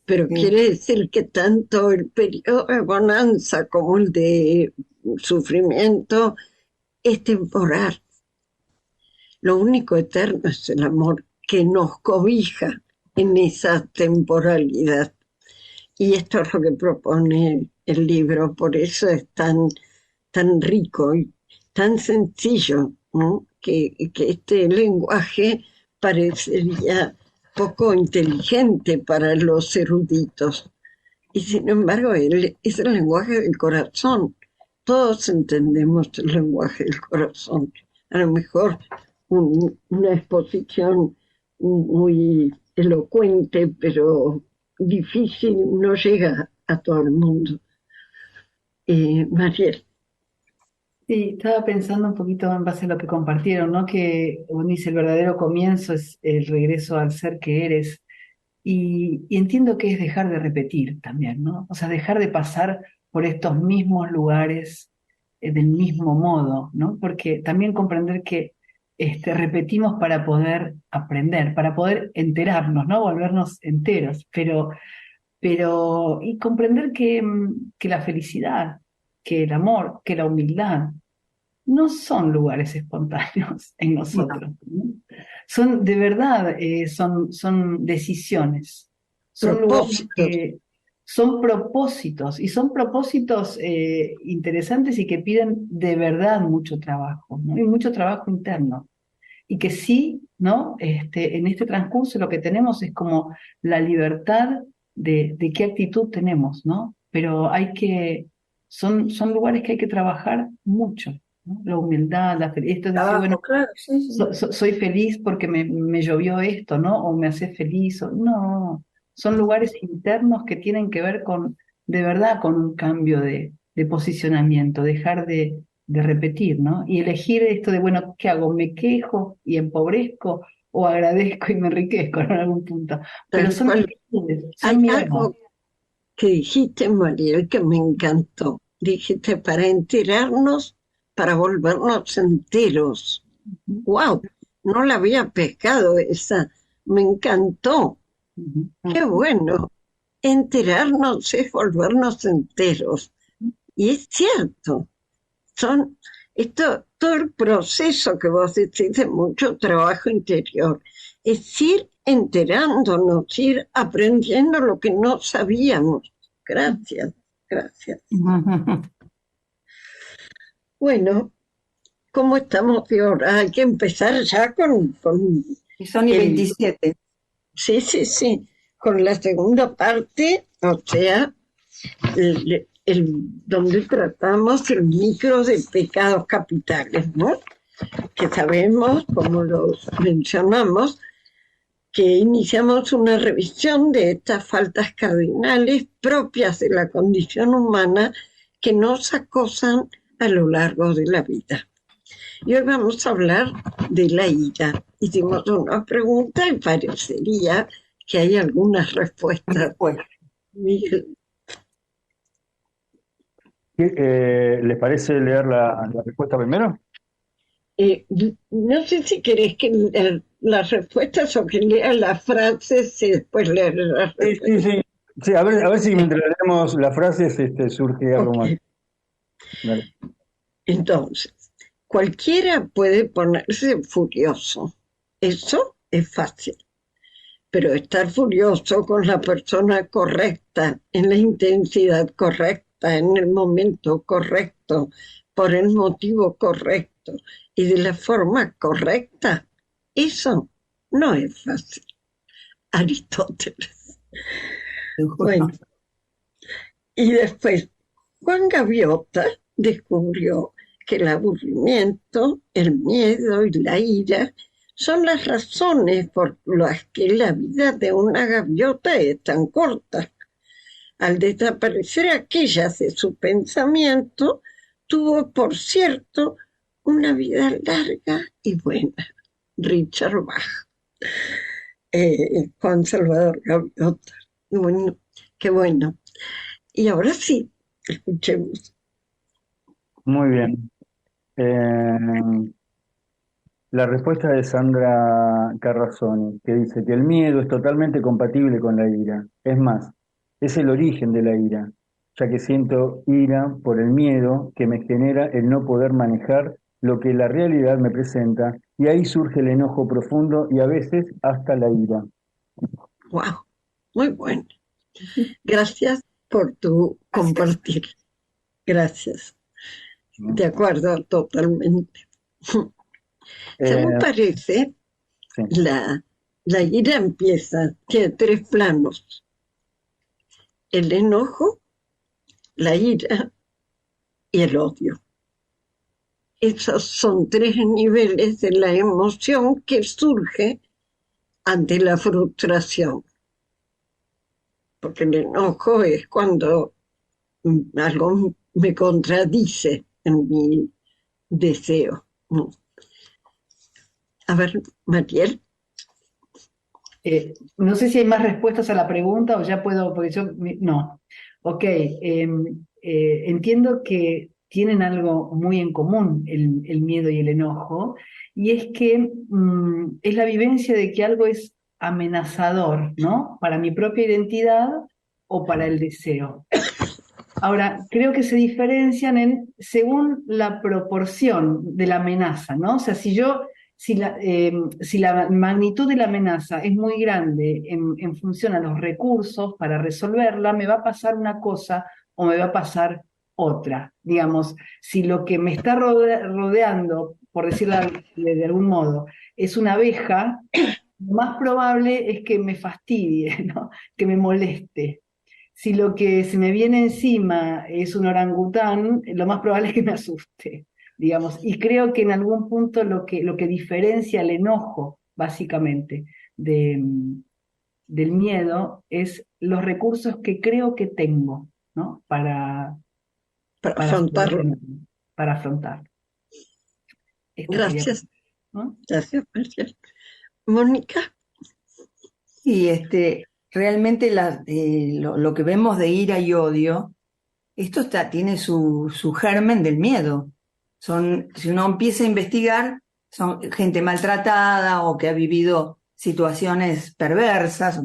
Pero quiere decir que tanto el periodo de bonanza como el de sufrimiento es temporal. Lo único eterno es el amor que nos cobija en esa temporalidad. Y esto es lo que propone el libro, por eso es tan rico y tan sencillo, ¿no? Que este lenguaje parecería poco inteligente para los eruditos. Y sin embargo, es el lenguaje del corazón. Todos entendemos el lenguaje del corazón. A lo mejor una exposición muy elocuente, pero difícil, no llega a todo el mundo. Mariel. Sí, estaba pensando un poquito en base a lo que compartieron, ¿no? Que uno dice el verdadero comienzo es el regreso al ser que eres. Y entiendo que es dejar de repetir también, ¿no? O sea, dejar de pasar por estos mismos lugares del mismo modo, ¿no? Porque también comprender que repetimos para poder aprender, para poder enterarnos, ¿no? Volvernos enteros, y comprender que la felicidad, que el amor, que la humildad no son lugares espontáneos en nosotros, ¿no? Son de verdad, son decisiones, son lugares que son propósitos, y son propósitos interesantes y que piden de verdad mucho trabajo, ¿no? Y mucho trabajo interno. Y que sí, ¿no? En este transcurso lo que tenemos es como la libertad de qué actitud tenemos, ¿no? Pero son lugares que hay que trabajar mucho, ¿no? La humildad, esto de decir, bueno, claro, sí. soy feliz porque me llovió esto, ¿no? O me hace feliz, no. Son lugares internos que tienen que ver de verdad, con un cambio de posicionamiento, dejar de repetir, ¿no? Y elegir esto de, bueno, ¿qué hago? ¿Me quejo y empobrezco o agradezco y me enriquezco en algún punto? Pero son hay algo que dijiste, Mariel, que me encantó. Dijiste, para enterarnos, para volvernos enteros. ¡Wow! No la había pescado esa. Me encantó. Ujú. Qué bueno. Enterarnos es volvernos enteros. Y es cierto, son todo el proceso que vos decís de mucho trabajo interior, es ir enterándonos, ir aprendiendo lo que no sabíamos. Gracias, gracias. Bueno, ¿cómo estamos de hora? Hay que empezar ya Y son y el, 27. sí, con la segunda parte, o sea, donde tratamos el micro de pecados capitales, ¿no? Que sabemos, como los mencionamos, que iniciamos una revisión de estas faltas cardinales propias de la condición humana que nos acosan a lo largo de la vida. Y hoy vamos a hablar de la ira. Hicimos una pregunta y parecería que hay algunas respuestas. Miguel. ¿Les parece leer la respuesta primero? No sé si querés que las respuestas o que lea las frases y después leer las respuestas. Sí. Sí, a ver si mientras leemos las frases surge algo más. Ok. Dale. Entonces, cualquiera puede ponerse furioso. Eso es fácil. Pero estar furioso con la persona correcta, en la intensidad correcta, en el momento correcto, por el motivo correcto y de la forma correcta, eso no es fácil. Aristóteles. Bueno, y después Juan Gaviota descubrió que el aburrimiento, el miedo y la ira son las razones por las que la vida de una gaviota es tan corta. Al desaparecer aquellas de su pensamiento, tuvo, por cierto, una vida larga y buena. Richard Bach. Juan Salvador Gaviota. Bueno, qué bueno. Y ahora sí, escuchemos. Muy bien. La respuesta de Sandra Carrazzoni, que dice que el miedo es totalmente compatible con la ira. Es más, es el origen de la ira, ya que siento ira por el miedo que me genera el no poder manejar lo que la realidad me presenta, y ahí surge el enojo profundo y a veces hasta la ira. Wow, muy bueno. Gracias por tu compartir. Gracias. De acuerdo, totalmente. Según parece, Sí. la ira tiene 3 planos. El enojo, la ira y el odio. Esos son 3 niveles de la emoción que surge ante la frustración. Porque el enojo es cuando algo me contradice en mi deseo. A ver, Mariel. No sé si hay más respuestas a la pregunta o ya puedo, porque yo, no. Ok, entiendo que tienen algo muy en común el miedo y el enojo, y es que es la vivencia de que algo es amenazador, ¿no? Para mi propia identidad o para el deseo. Ahora, creo que se diferencian según la proporción de la amenaza, ¿no? O sea, si la magnitud de la amenaza es muy grande en función a los recursos para resolverla, me va a pasar una cosa o me va a pasar otra. Digamos, si lo que me está rodeando, por decirlo de algún modo, es una abeja, lo más probable es que me fastidie, ¿no? Que me moleste. Si lo que se me viene encima es un orangután, lo más probable es que me asuste, digamos. Y creo que en algún punto lo que diferencia el enojo, básicamente, del miedo, es los recursos que creo que tengo, ¿no? Para Afrontarlo. Para afrontarlo. Gracias. ¿No? Gracias, Mariel. Mónica. Y realmente lo que vemos de ira y odio, esto tiene su germen del miedo. Si uno empieza a investigar, son gente maltratada o que ha vivido situaciones perversas.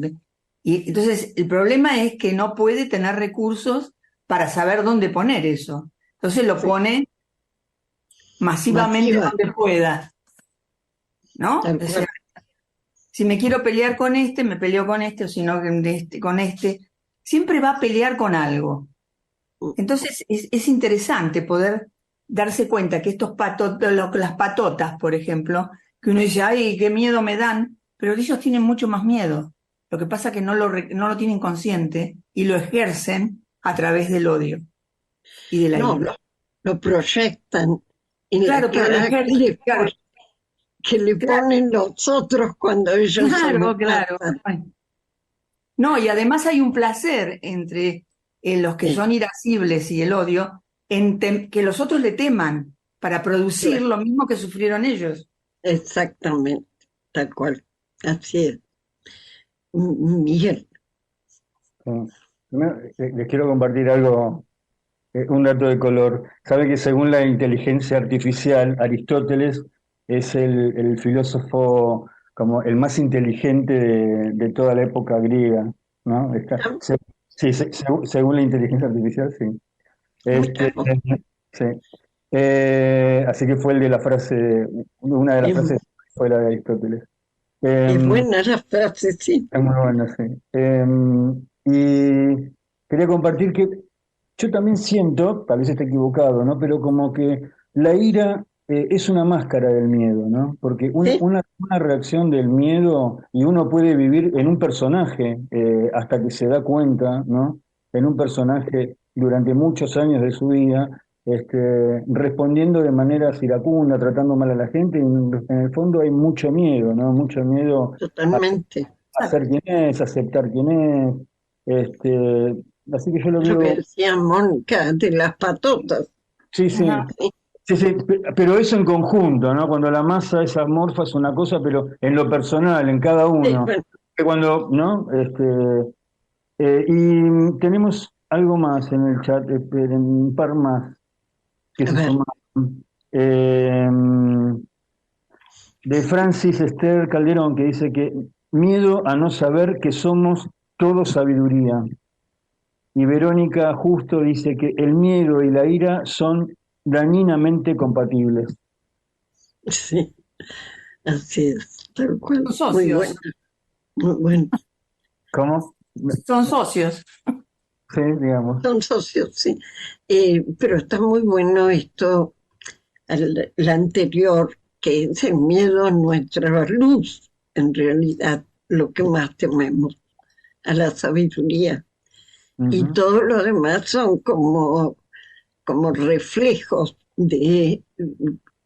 Y entonces el problema es que no puede tener recursos para saber dónde poner eso. Entonces lo Sí. pone masivamente Masiva, donde pueda, ¿no? tal O cual. sea, si me quiero pelear con este, me peleo con este, o si no, con este. Siempre va a pelear con algo. Entonces es interesante poder darse cuenta que estos las patotas, por ejemplo, que uno dice, ay, qué miedo me dan, pero ellos tienen mucho más miedo. Lo que pasa es que no lo tienen consciente y lo ejercen a través del odio y de la No, ira. lo proyectan en la Claro, pero lo cara ejercen, claro, que le claro, ponen los otros cuando ellos se claro, claro. matan. Ay. No, y además hay un placer entre los que Sí, son irascibles y el odio, en que los otros le teman para producir claro, lo mismo que sufrieron ellos. exactamente, tal cual. Así es. Miguel, Sí. Primero, les quiero compartir algo, un dato de color. Sabe que según la inteligencia artificial, Aristóteles es el filósofo como el más inteligente de toda la época griega, ¿no? Sí, según la inteligencia artificial, sí. mira Este, vos, sí. Así que fue el de la frase, una de las es, frases fue la de Aristóteles. es Em, buena la frase, sí. es muy bueno, sí. Y quería compartir que yo también siento, tal vez esté equivocado, ¿no? Pero como que la ira es una máscara del miedo, ¿no? Porque Sí, una reacción del miedo, y uno puede vivir en un personaje hasta que se da cuenta, ¿no? En un personaje durante muchos años de su vida, respondiendo de manera iracunda, tratando mal a la gente, y en el fondo hay mucho miedo, ¿no? Mucho miedo totalmente. a ser quien es, aceptar quién es. Este, así que yo lo Lo que veo, decía Mónica de las patotas. sí, sí, Ajá. sí, sí, pero eso en conjunto, ¿no? Cuando la masa es amorfa es una cosa, pero en lo personal, en cada Sí, uno. bueno, Que cuando, ¿no? Y tenemos algo más en el chat, esperen, un par más que a se ver, suman. Eh, de Francis Esther Calderón, que dice que miedo a no saber que somos todo sabiduría. Y Verónica Justo dice que el miedo y la ira son dañinamente compatibles. sí, así es, tal cual. Son Muy bueno, socios, muy bueno. ¿Cómo? son socios. Sí, digamos. Son socios, sí. Pero está muy bueno esto, la anterior, que es el miedo a nuestra luz, en realidad, lo que más tememos, a la sabiduría. Y Ujú. todo lo demás son como reflejos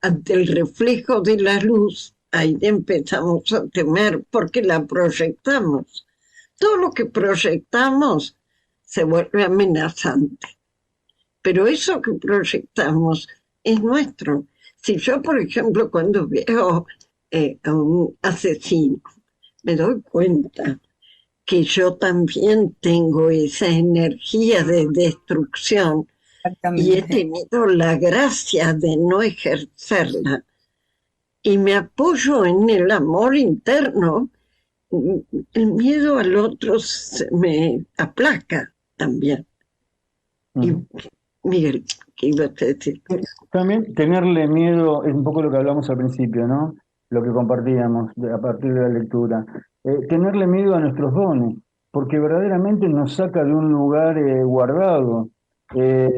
ante el reflejo de la luz, ahí empezamos a temer porque la proyectamos. Todo lo que proyectamos se vuelve amenazante. Pero eso que proyectamos es nuestro. Si yo, por ejemplo, cuando veo a un asesino, me doy cuenta que yo también tengo esa energía de destrucción y he Exactamente. tenido la gracia de no ejercerla y me apoyo en el amor interno, el miedo al otro se me aplaca también. Y Ujú. Miguel, ¿qué ibas a decir? También tenerle miedo es un poco lo que hablamos al principio, ¿no? Lo que compartíamos a partir de la lectura. Tenerle miedo a nuestros dones, porque verdaderamente nos saca de un lugar guardado. Eh,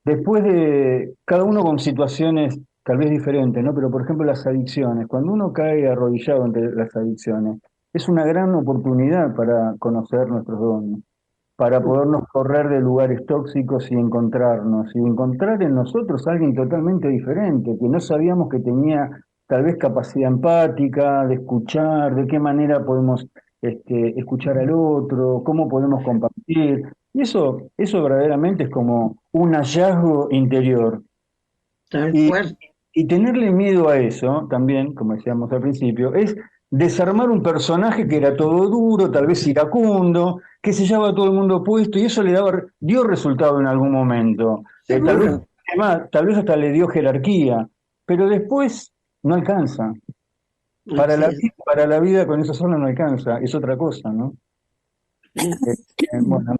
Después de cada uno con situaciones tal vez diferentes, ¿no? Pero por ejemplo las adicciones, cuando uno cae arrodillado ante las adicciones, es una gran oportunidad para conocer nuestros dones, para podernos correr de lugares tóxicos y encontrar en nosotros a alguien totalmente diferente, que no sabíamos que tenía tal vez capacidad empática, de escuchar, de qué manera podemos escuchar al otro, cómo podemos compartir. Y eso verdaderamente es como un hallazgo interior. Tal Y, cual. y tenerle miedo a eso, también, como decíamos al principio, es desarmar un personaje que era todo duro, tal vez iracundo, que se llevaba a todo el mundo puesto, y eso dio resultado en algún momento. Seguro. Tal vez hasta le dio jerarquía, pero después no alcanza. Así es. Para la vida con eso solo no alcanza, es otra cosa, ¿no? Bueno,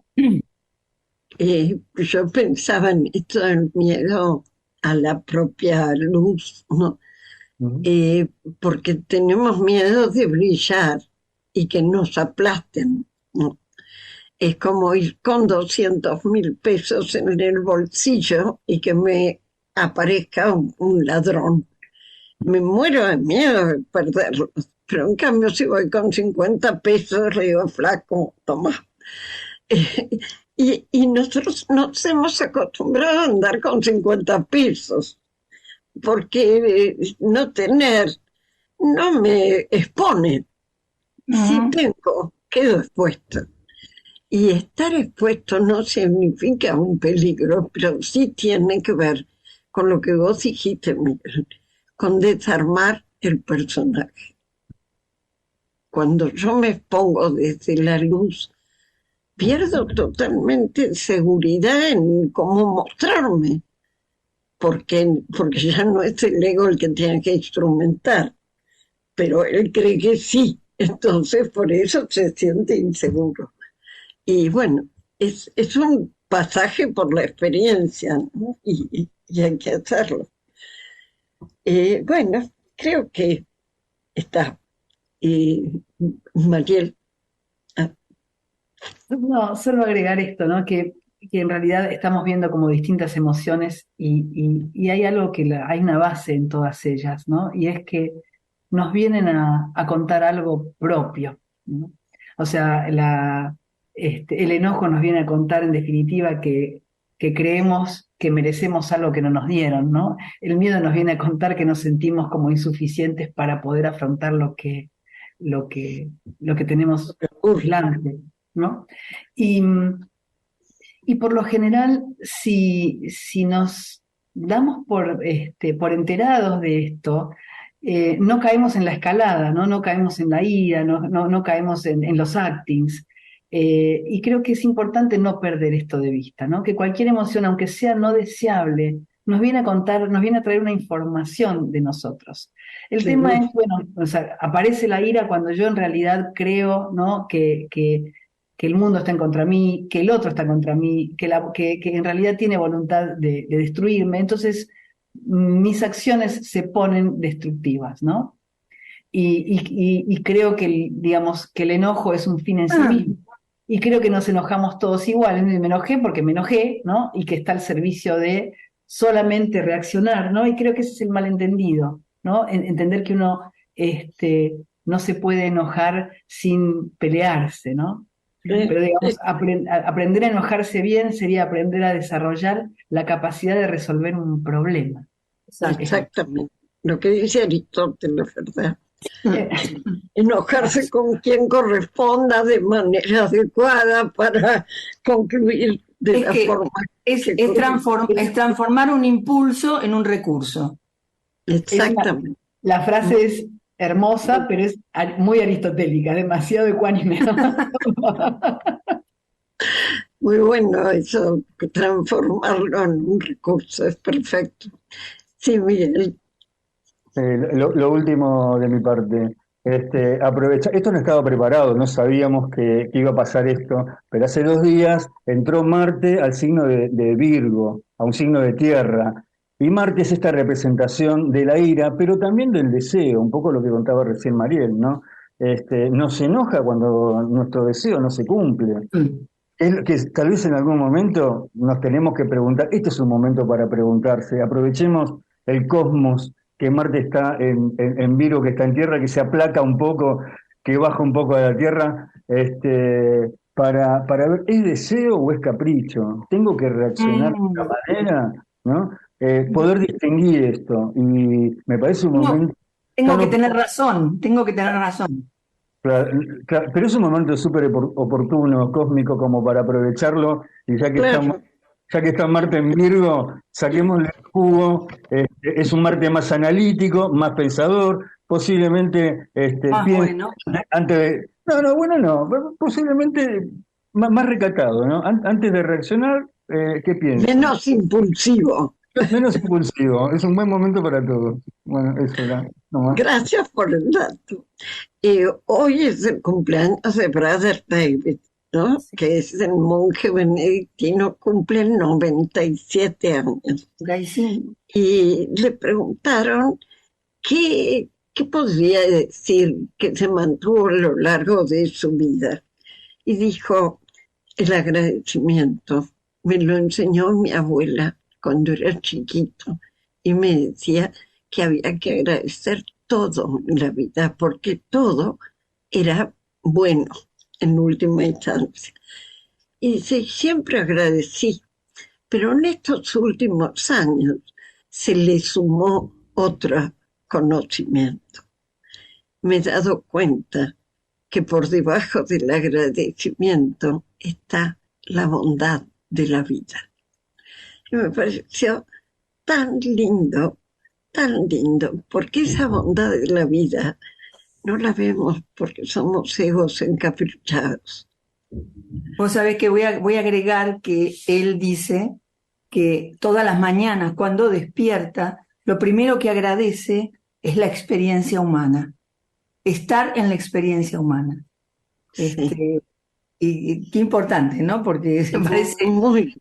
Yo pensaba en esto del miedo a la propia luz, ¿no? ujú, Porque tenemos miedo de brillar y que nos aplasten, ¿no? Es como ir con 200.000 pesos en el bolsillo y que me aparezca un ladrón. Me muero de miedo de perderlos. Pero en cambio, si voy con 50 pesos, le digo, flaco, toma. Y nosotros nos hemos acostumbrado a andar con 50 pesos, porque no tener no me expone. Si Ujú. tengo, quedo expuesto. Y estar expuesto no significa un peligro, pero sí tiene que ver con lo que vos dijiste, Miguel, con desarmar el personaje. Cuando yo me expongo desde la luz, pierdo totalmente seguridad en cómo mostrarme, porque ya no es el ego el que tiene que instrumentar, pero él cree que sí, entonces por eso se siente inseguro. Y bueno, es un pasaje por la experiencia, ¿no? Y hay que hacerlo. Bueno, creo que está. Eh, Mariel, ah, No, solo agregar esto, ¿no? Que en realidad estamos viendo como distintas emociones y hay algo hay una base en todas ellas, ¿no? Y es que nos vienen a contar algo propio, ¿no? O sea, el enojo nos viene a contar en definitiva que creemos que merecemos algo que no nos dieron, ¿no? El miedo nos viene a contar que nos sentimos como insuficientes para poder afrontar lo que, lo que tenemos ocurre. delante, ¿no? Y, y por lo general, si nos damos por enterados de esto, no caemos en la escalada, ¿no? No caemos en la ira, no caemos en los actings. Y creo que es importante no perder esto de vista, ¿no? Que cualquier emoción, aunque sea no deseable, nos viene a contar, nos viene a traer una información de nosotros. El tema Seguro. es, bueno, o sea, aparece la ira cuando yo en realidad creo, ¿no? Que el mundo está en contra mí, que el otro está contra mí, que en realidad tiene voluntad de destruirme. Entonces, mis acciones se ponen destructivas, ¿no? Y creo que, digamos, que el enojo es un fin en sí Ah, mismo. Y creo que nos enojamos todos igual. Me enojé porque me enojé, ¿no? Y que está al servicio de solamente reaccionar, ¿no? Y creo que ese es el malentendido, ¿no? Entender que uno no se puede enojar sin pelearse, ¿no? Eh, Pero digamos, eh, aprender a enojarse bien sería aprender a desarrollar la capacidad de resolver un problema. exacto. Exactamente. Lo que dice Aristóteles, ¿verdad? Eh, Enojarse con quien corresponda de manera adecuada para concluir de Es la que forma es, que es, corresponde. es transformar un impulso en un recurso. es Exactamente. la frase es hermosa, pero es muy aristotélica, demasiado ecuánime. Muy bueno eso, transformarlo en un recurso, es perfecto. Sí, Miguel, lo último de mi parte, esto no estaba preparado, no sabíamos que iba a pasar esto, pero hace 2 días entró Marte al signo de Virgo, a un signo de tierra, y Marte es esta representación de la ira, pero también del deseo, un poco lo que contaba recién Mariel, ¿no? Nos enoja cuando nuestro deseo no se cumple. Mm. Es lo que tal vez en algún momento nos tenemos que preguntar, este es un momento para preguntarse, aprovechemos el cosmos, que Marte está en Virgo, que está en Tierra, que se aplaca un poco, que baja un poco a la Tierra, para ver, ¿es deseo o es capricho? ¿Tengo que reaccionar de esta Mm. manera? ¿No? Poder distinguir esto, y me parece un Tengo, momento tengo tan que tener razón, tengo que tener razón. Claro, claro, pero es un momento súper oportuno, cósmico, como para aprovecharlo, y claro. ya que está Marte en Virgo, saquémosle el jugo. Es un Marte más analítico, más pensador, posiblemente Más piense bueno. antes de. No, no, bueno, no, posiblemente más recatado, ¿no? Antes de reaccionar, ¿qué piensa? Menos impulsivo. Menos impulsivo, es un buen momento para todos. Bueno, eso era nomás. Gracias por el dato. Hoy es el cumpleaños de Brother David, ¿no? Que es el monje benedictino, cumple 97 años. Ahí sí. Y le preguntaron qué podría decir que se mantuvo a lo largo de su vida. Y dijo, el agradecimiento. Me lo enseñó mi abuela cuando era chiquito y me decía que había que agradecer todo en la vida porque todo era bueno en última instancia. Y dice, siempre agradecí, pero en estos últimos años se le sumó otro conocimiento. Me he dado cuenta que por debajo del agradecimiento está la bondad de la vida. Y me pareció tan lindo, porque esa bondad de la vida no la vemos porque somos egos encaprichados. Vos sabés que voy a agregar que él dice que todas las mañanas cuando despierta, lo primero que agradece es la experiencia humana, estar en la experiencia humana. Sí. Y qué importante, ¿no? Porque se parece muy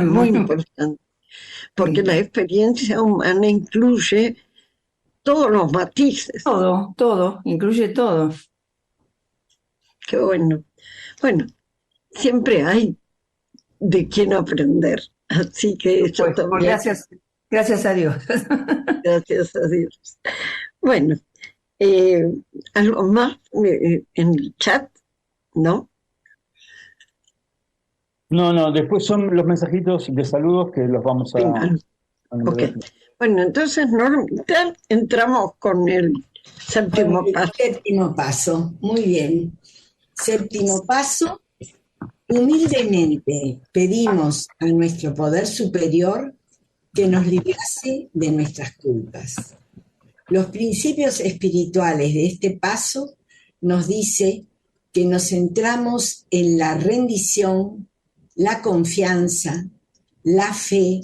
muy importante, porque sí. la experiencia humana incluye todos los matices. Todo, incluye todo. Qué bueno. Bueno, siempre hay de quién aprender, así que eso Pues, también, gracias a Dios. gracias a Dios. Bueno, algo más en el chat, ¿no? No, después son los mensajitos de saludos que los vamos a Final. Ok. Bueno, entonces, Normita, entramos con el séptimo paso. Séptimo paso, muy bien. Séptimo paso, humildemente pedimos a nuestro poder superior que nos librase de nuestras culpas. Los principios espirituales de este paso nos dice que nos centramos en la rendición, la confianza, la fe,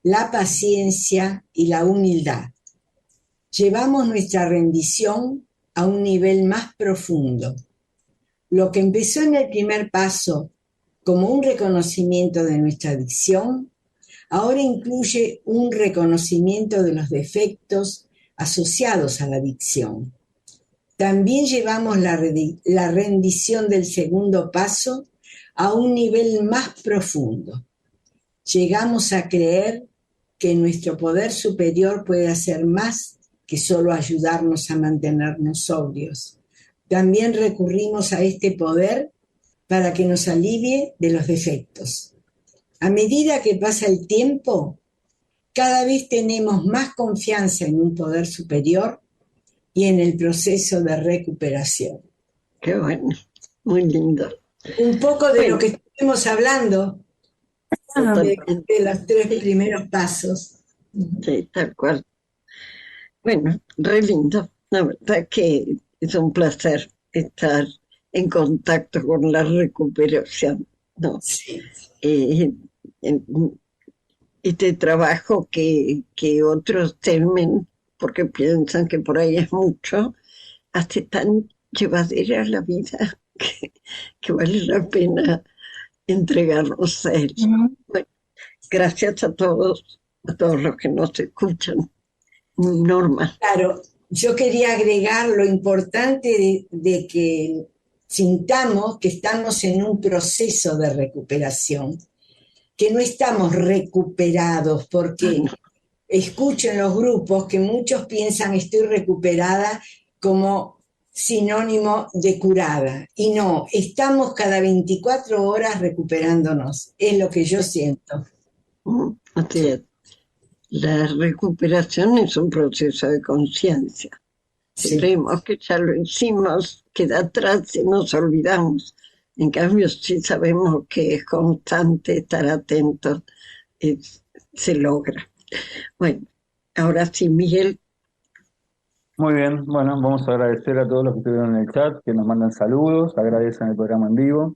la paciencia y la humildad. Llevamos nuestra rendición a un nivel más profundo. Lo que empezó en el primer paso como un reconocimiento de nuestra adicción, ahora incluye un reconocimiento de los defectos asociados a la adicción. También llevamos la rendición del segundo paso a un nivel más profundo. Llegamos a creer que nuestro poder superior puede hacer más que solo ayudarnos a mantenernos sobrios. También recurrimos a este poder para que nos alivie de los defectos. A medida que pasa el tiempo, cada vez tenemos más confianza en un poder superior y en el proceso de recuperación. Qué bueno, muy lindo. Un poco de lo que estuvimos hablando, de los 3 primeros pasos. Sí, tal cual. Bueno, re lindo. La verdad que es un placer estar en contacto con la recuperación, ¿no? Sí. Este trabajo que otros temen porque piensan que por ahí es mucho, hace tan llevadera la vida que vale la pena entregarnos a él. Bueno, gracias a todos los que nos escuchan. Norma. Claro, yo quería agregar lo importante de que sintamos que estamos en un proceso de recuperación, que no estamos recuperados, porque escucho en los grupos que muchos piensan estoy recuperada como sinónimo de curada, y no, estamos cada 24 horas recuperándonos, es lo que yo siento. Así es. La recuperación es un proceso de conciencia. Si Sí. creemos que ya lo hicimos, queda atrás y nos olvidamos. En cambio, si sabemos que es constante, estar atentos, se logra. Bueno, ahora sí, Miguel. Muy bien, bueno, vamos a agradecer a todos los que estuvieron en el chat, que nos mandan saludos, agradecen el programa en vivo.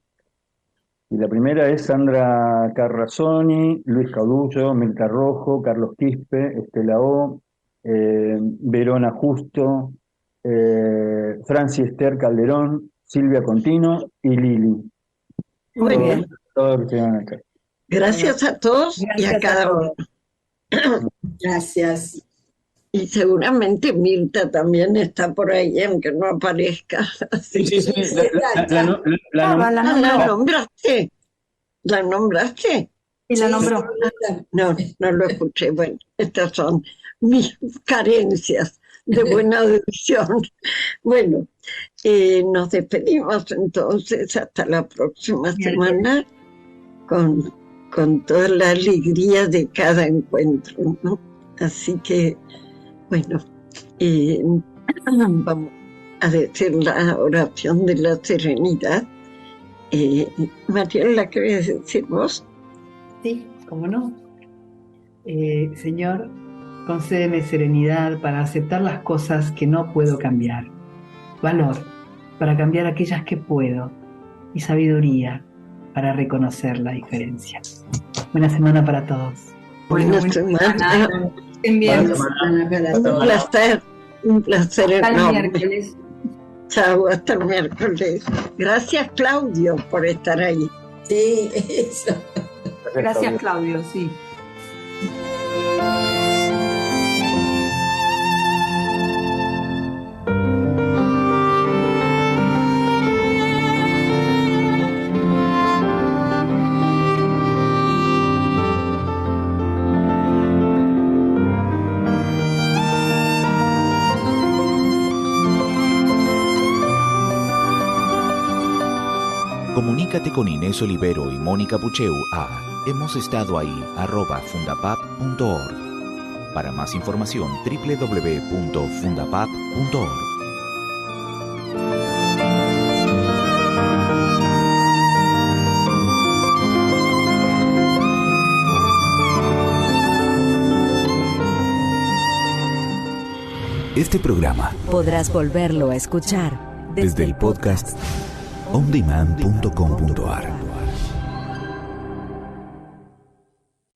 Y la primera es Sandra Carrazzoni, Luis Caudullo, Milka Rojo, Carlos Quispe, Estela O, Verona Justo, Franci Esther Calderón, Silvia Contino y Lili. Muy bien. Todos los que están acá. Gracias a todos y a Gracias a cada uno. Gracias. Y seguramente Mirta también está por ahí, aunque no aparezca. Así Sí, sí, que- La ¿La nombraste? ¿La nombraste? y la Sí, nombró. No, no lo escuché. Bueno, estas son mis carencias de buena audición. Bueno, nos despedimos entonces hasta la próxima Bien. semana con toda la alegría de cada encuentro, ¿no? Así que, bueno, vamos a decir la oración de la serenidad. Mariela, ¿qué querés decir vos? Sí, cómo no. Señor, concédeme serenidad para aceptar las cosas que no puedo cambiar, valor para cambiar aquellas que puedo y sabiduría para reconocer la diferencia. Buena semana para todos. Buena semana. Estén bien. Un placer Hasta el enorme. miércoles. Chao, hasta el miércoles. Gracias, Claudio, por estar ahí. Sí, eso. Gracias, Claudio, sí. Comunícate con Inés Olivero y Mónica Pucheu a hemosestadoahí@fundapap.org. Para más información, www.fundapap.org. Este programa Podrás volverlo a escuchar desde el podcast ondemand.com.ar.